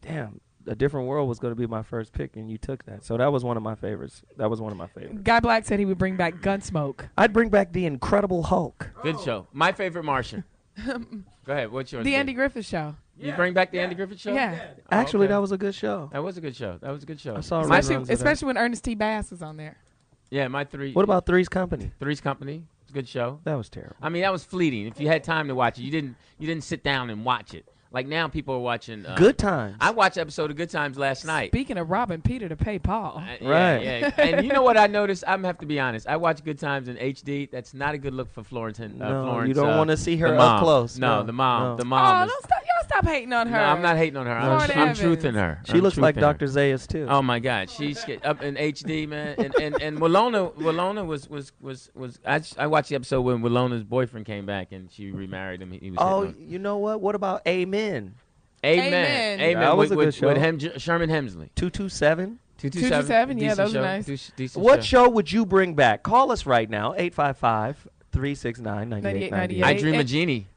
damn. A Different World was going to be my first pick, and you took that. So that was one of my favorites. Guy Black said he would bring back Gunsmoke. I'd bring back The Incredible Hulk. Good show. My favorite Martian. Go ahead. What's yours? The Andy Griffith Show. You bring back the Andy Griffith Show? Yeah. Actually, that was a good show. That was a good show. I saw especially when Ernest T. Bass was on there. Yeah, my three. What about Three's Company? Three's Company. It's a good show. That was terrible. I mean, that was fleeting. If you had time to watch it, you didn't sit down and watch it. Like now, people are watching Good Times. I watched an episode of Good Times last night. Speaking of robbing Peter to pay Paul. Right. Yeah. And you know what I noticed? I'm gonna have to be honest. I watch Good Times in HD. That's not a good look for Florence. No, you don't want to see her up close. No, the mom. No. The mom. Oh, y'all stop hating on her. No, I'm not hating on her. Lord I'm truthing her. She looks like Dr. Zayas too. Oh my God, she's up in HD, man. And Willona was. I watched the episode when Willona's boyfriend came back and she remarried him. He was you know what? What about Amen? Amen. That was a good show. With Sherman Hemsley. 227. 227. Yeah, those are nice. Decent what show would you bring back? Call us right now. 855-369-9898. I Dream of Jeannie.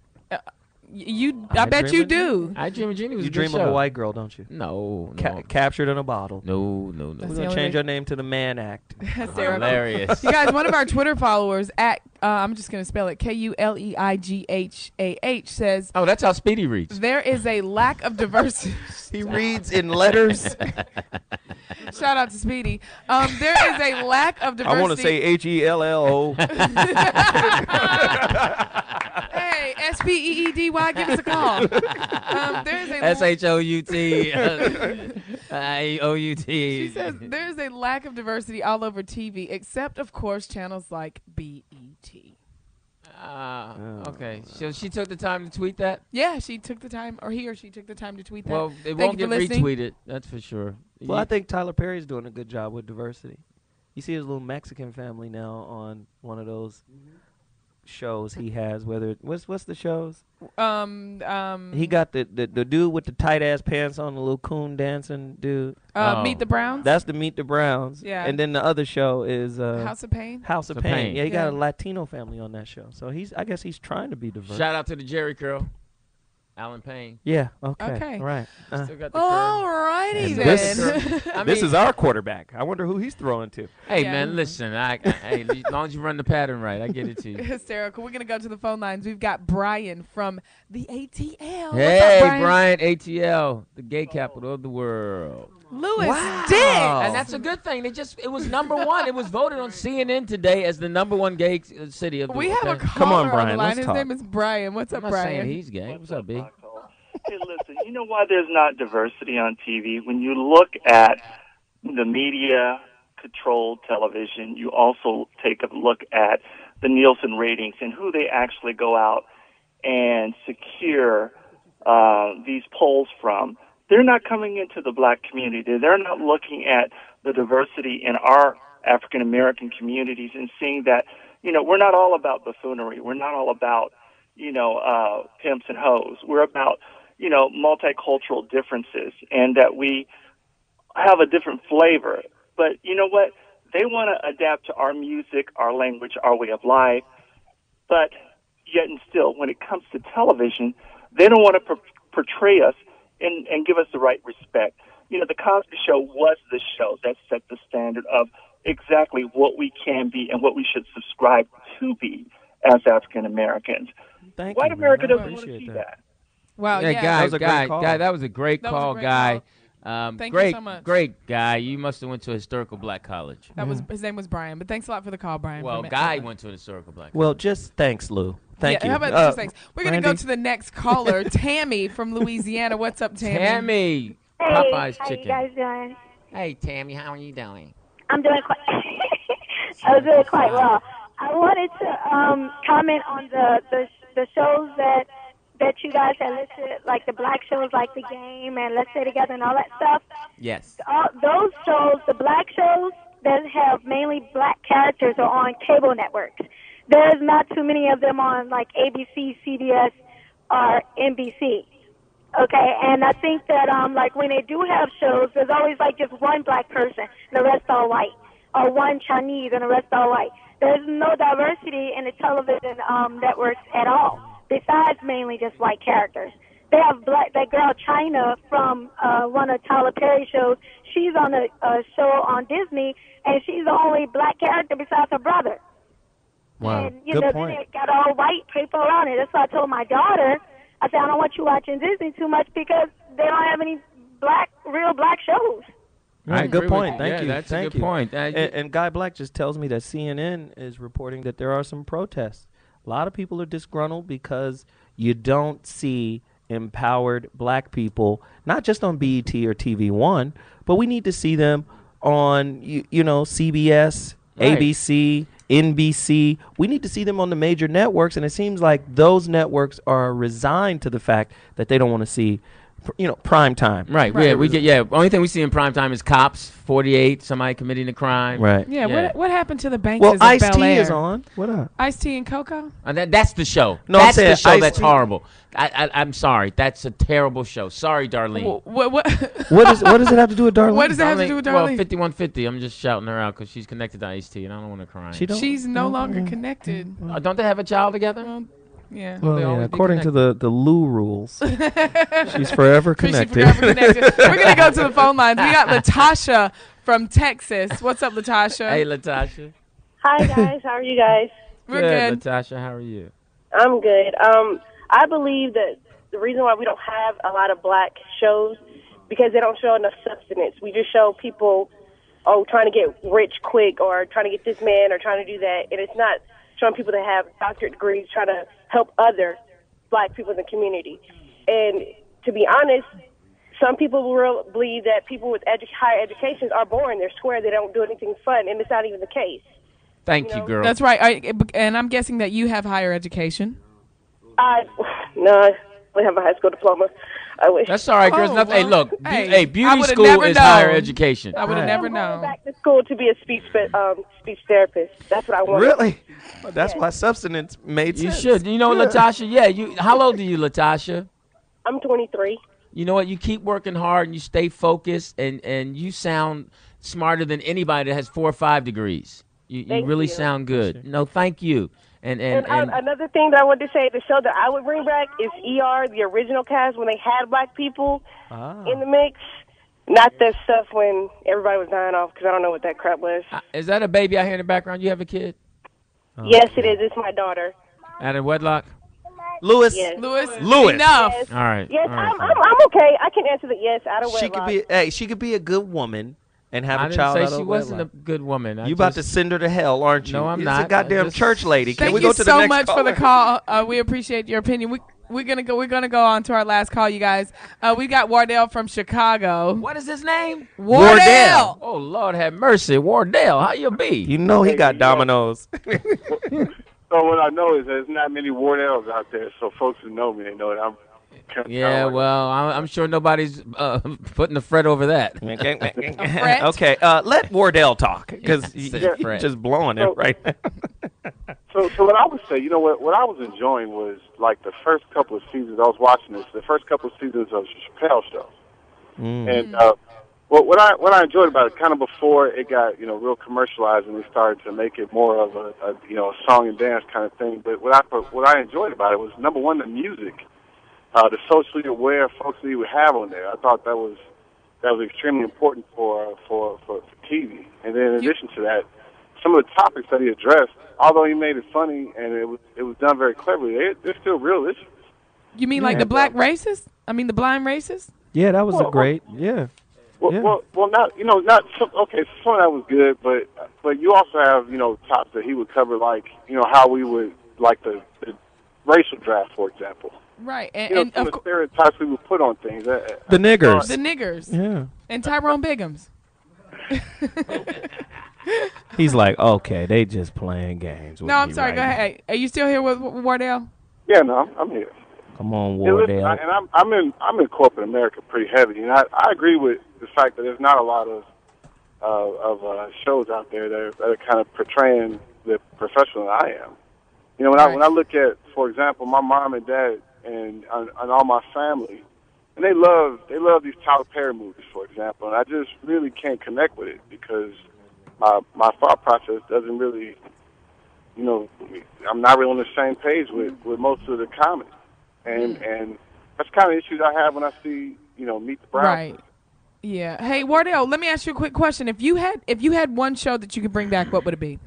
I bet you do. I Dream of Jeannie was You a good dream show. of a white girl, don't you? No. Captured in a bottle. No. We're going to change our name to the Man Act. Hilarious. You guys, one of our Twitter followers at I'm just going to spell it KULEIGHAH says. Oh, that's how Speedy reads. There is a lack of diversity. He reads in letters. Shout out to Speedy. There is a lack of diversity. I want to say HELLO. Hey, SPEEDY, give us a call. There is a SHOUT. She says there is a lack of diversity all over TV, except of course channels like BET. Okay. So she took the time to tweet that? Yeah, she took the time, or he or she took the time to tweet that. Well, it Thank won't you get for listening. retweeted. That's for sure. Well, I think Tyler Perry's doing a good job with diversity. You see his little Mexican family now on one of those shows he has. Whether what's the shows? He got the dude with the tight ass pants on, the little coon dancing dude. Meet the Browns. That's the Meet the Browns. Yeah. And then the other show is House of Pain. House of Pain. Yeah, he got a Latino family on that show. So I guess he's trying to be diverse. Shout out to the Jerry curl. Alan Payne. Yeah. Okay. Right. Still got the All righty then. This is our quarterback. I wonder who he's throwing to. Hey man, listen. Hey, as long as you run the pattern right, I get it to you. Hysterical. We're gonna go to the phone lines. We've got Brian from the ATL. Hey, What's up, Brian, ATL, the gay capital of the world. Louis Diggs. And that's a good thing. It was number one. It was voted on CNN today as the number one gay city of the world. We have a caller Come on, Brian, the line. let's His talk. name is Brian. What's up, I'm not Brian? saying he's gay. What's up, B? Hey, listen, you know why there's not diversity on TV? When you look at the media-controlled television, you also take a look at the Nielsen ratings and who they actually go out and secure these polls from. They're not coming into the black community. They're not looking at the diversity in our African-American communities and seeing that, we're not all about buffoonery. We're not all about, pimps and hoes. We're about, multicultural differences and that we have a different flavor. But you know what? They want to adapt to our music, our language, our way of life. But yet and still, when it comes to television, they don't want to portray us and give us the right respect. The Cosby Show was the show that set the standard of exactly what we can be and what we should subscribe to be as African Americans. White America doesn't want to see that. Wow, yeah, that was a great call. That was a great call, guy. Thank great, you so much. Great guy. You must have went to a historical black college. His name was Brian, but thanks a lot for the call, Brian. Well, Guy went to a historical black college. Well, just thanks, Lou. Thank you. How about just thanks? We're going to go to the next caller, Tammy from Louisiana. What's up, Tammy? Tammy. Hey, Popeye's how chicken. you guys doing? Hey, Tammy, how are you doing? I'm doing quite. I was doing quite well. I wanted to comment on the shows that you guys have listed, like the black shows, like The Game and Let's Stay Together and all that stuff. Yes. Those shows, the black shows that have mainly black characters, are on cable networks. There's not too many of them on like ABC, CBS, or NBC. Okay, and I think that like when they do have shows, there's always like just one black person and the rest all white, or one Chinese and the rest all white. There's no diversity in the television networks at all, besides mainly just white characters. they have that girl China from one of Tyler Perry's shows. She's on a show on Disney, and she's the only black character besides her brother. Wow, And, you good know, point. they got all white people on it. That's why I told my daughter, I said, I don't want you watching Disney too much because they don't have any real black shows. Right, good point. Thank Yeah, you. that's a Thank good you. point. And Guy Black just tells me that CNN is reporting that there are some protests. A lot of people are disgruntled because you don't see empowered black people, not just on BET or TV One, but we need to see them on CBS, Right. ABC, NBC. We need to see them on the major networks, and it seems like those networks are resigned to the fact that they don't want to see prime time. Right. Yeah, we get only thing we see in prime time is Cops, 48, somebody committing a crime. Right. Yeah. What happened to the bankers Well, of Ice-T Bel-Air? is on. What up? Ice-T and Coco? That's the show. No, that's I'm saying the show Ice-T. that's horrible. I'm sorry. That's a terrible show. Sorry, Darlene. What does it have to do with Darlene? What does it have to do with Well, Darlene? 5150. I'm just shouting her out because she's connected to Ice-T, and I don't want to cry. She's no longer connected. Don't they have a child together? Yeah. Well, They yeah, always be according to the Lou rules, she's Forever forever connected. connected. We're going to go to the phone lines. We got Latasha from Texas. What's up, Latasha? Hey, Latasha. Hi, guys. How are you guys? We're good. Latasha, how are you? I'm good. I believe that the reason why we don't have a lot of black shows because they don't show enough substance. We just show people, trying to get rich quick or trying to get this man or trying to do that. And it's not showing people that have doctorate degrees trying to help other black people in the community. And to be honest, some people will believe that people with higher educations are boring. They're square. They don't do anything fun. And it's not even the case. Thank you, girl. That's right. And I'm guessing that you have higher education. No, I only have a high school diploma. I wish. That's all right, girls. Hey, look. I Beauty would've school never is higher known. education. I would have never I'm known. going back to school to be a speech therapist. That's what I want. Really? Well, that's why substance made You sense. should. You know, Latasha, how old are you, Latasha? I'm 23. You know what? You keep working hard and you stay focused, and you sound smarter than anybody that has 4 or 5 degrees. You really sound good. No, thank you. And another thing that I wanted to say, the show that I would bring back is ER, the original cast, when they had black people in the mix. Not that stuff when everybody was dying off, because I don't know what that crap was. Is that a baby I hear in the background? You have a kid? Yes, it is. It's my daughter. Out of wedlock? Lewis. Yes. Lewis. Enough. Yes. All right. Yes, All right. I'm okay. I can answer the yes out of wedlock. She could be a good woman and have I a child didn't out say she of wasn't a wedlock. good woman. You about to send her to hell, aren't you? No, I'm It's not. a goddamn church lady. Can Thank we you go to so the next much caller? for the call. We appreciate your opinion. We're gonna go on to our last call, you guys. We got Wardell from Chicago. What is his name? Wardell. Oh, Lord have mercy. Wardell, how you be? You know he got dominoes. So what I know is there's not many Wardells out there, so folks who know me, they know that I'm Yeah, well, I'm sure nobody's putting a fret over that. Okay, let Wardell talk, because you're just blowing it right now. So what I would say, what I was enjoying was like the first couple of seasons. I was watching the first couple of seasons of Chappelle Show, and what I enjoyed about it, kind of before it got real commercialized and they started to make it more of a song and dance kind of thing. But what I enjoyed about it was, number one, the music, the socially aware folks that he would have on there. I thought that was extremely important for TV. And then in addition to that, some of the topics that he addressed, although he made it funny and it was done very cleverly, they're still real issues. You mean like the black racist? I mean the blind racist? Yeah, that was a great. Yeah. Well, not okay. Some of that was good, but you also have topics that he would cover, like how we would like the racial draft, for example. Right, and some of the stereotypes we would put on things. The niggers. The niggers. Yeah. And Tyrone Biggums. He's like, okay, they just playing games. No, I'm sorry. Go ahead. Are you still here with Wardell? Yeah, no, I'm here. Come on, Yeah, Wardell. listen, and I'm in corporate America pretty heavy, and I agree with the fact that there's not a lot of shows out there that are kind of portraying the professional that I am. When I look at, for example, my mom and dad and all my family, and they love these Tyler Perry movies, for example, and I just really can't connect with it because my thought process doesn't really, I'm not really on the same page with most of the comedy. And That's kind of issues I have when I see, Meet the Browns. Right. Yeah. Hey, Wardell, let me ask you a quick question. If you had one show that you could bring back, what would it be?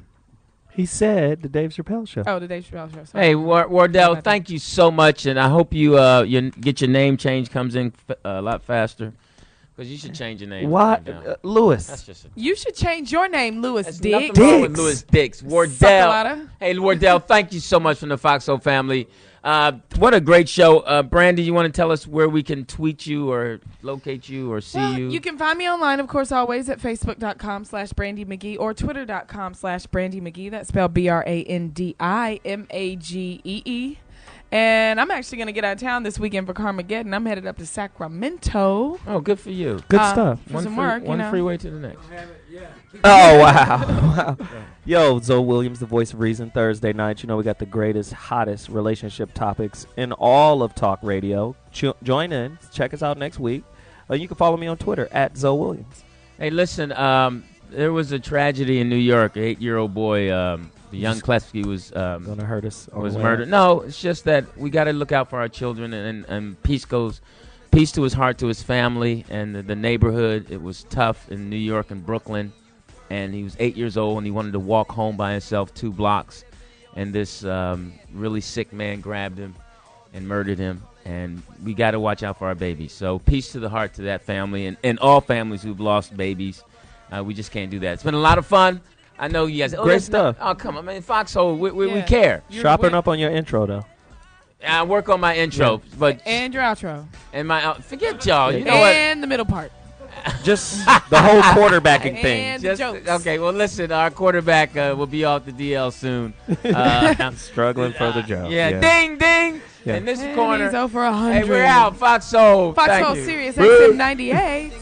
He said the Dave Chappelle Show. Oh, the Dave Chappelle Show. Sorry. Hey, Wardell, thank you so much, and I hope you get your name change comes in a lot faster. Because you should change your name. Why, Lewis? That's just you should change your name, Lewis Dix. Nothing wrong with Lewis Dix. Wardell. Hey, Wardell, thank you so much from the Foxxhole family. What a great show. Brandi, you want to tell us where we can tweet you or locate you or see you? You can find me online, of course, always at facebook.com/Brandi Magee or twitter.com/Brandi Magee. That's spelled BrandiMagee. And I'm actually going to get out of town this weekend for Carmageddon. I'm headed up to Sacramento. Oh, good for you. Good stuff. For some work, one freeway to the next. Oh, wow. Yo, Zoe Williams, the voice of reason, Thursday night. We got the greatest, hottest relationship topics in all of talk radio. Join in. Check us out next week. You can follow me on Twitter at Zoe Williams. Hey, listen, there was a tragedy in New York. An 8-year-old boy, the young Klefsky was going to hurt us. Was murdered. No, it's just that we got to look out for our children, and peace to his heart, to his family, and the neighborhood. It was tough in New York and Brooklyn. And he was 8 years old, and he wanted to walk home by himself 2 blocks. And this really sick man grabbed him and murdered him. And we got to watch out for our babies. So peace to the heart to that family and all families who've lost babies. We just can't do that. It's been a lot of fun. I know you guys. Great stuff. Oh, come on, man. Foxxhole, we care. Sharpen up on your intro, though. I work on my intro. And your outro. And my forget y'all. You know what? And the middle part. Just the whole quarterbacking thing. And the jokes. Okay, well, listen, our quarterback will be off the DL soon. Struggling for the job. Yeah, ding, ding. Yeah. In this corner. He's over 100. Hey, we're out. Foxxhole. Foxxhole Thank you. Sirius XM 98.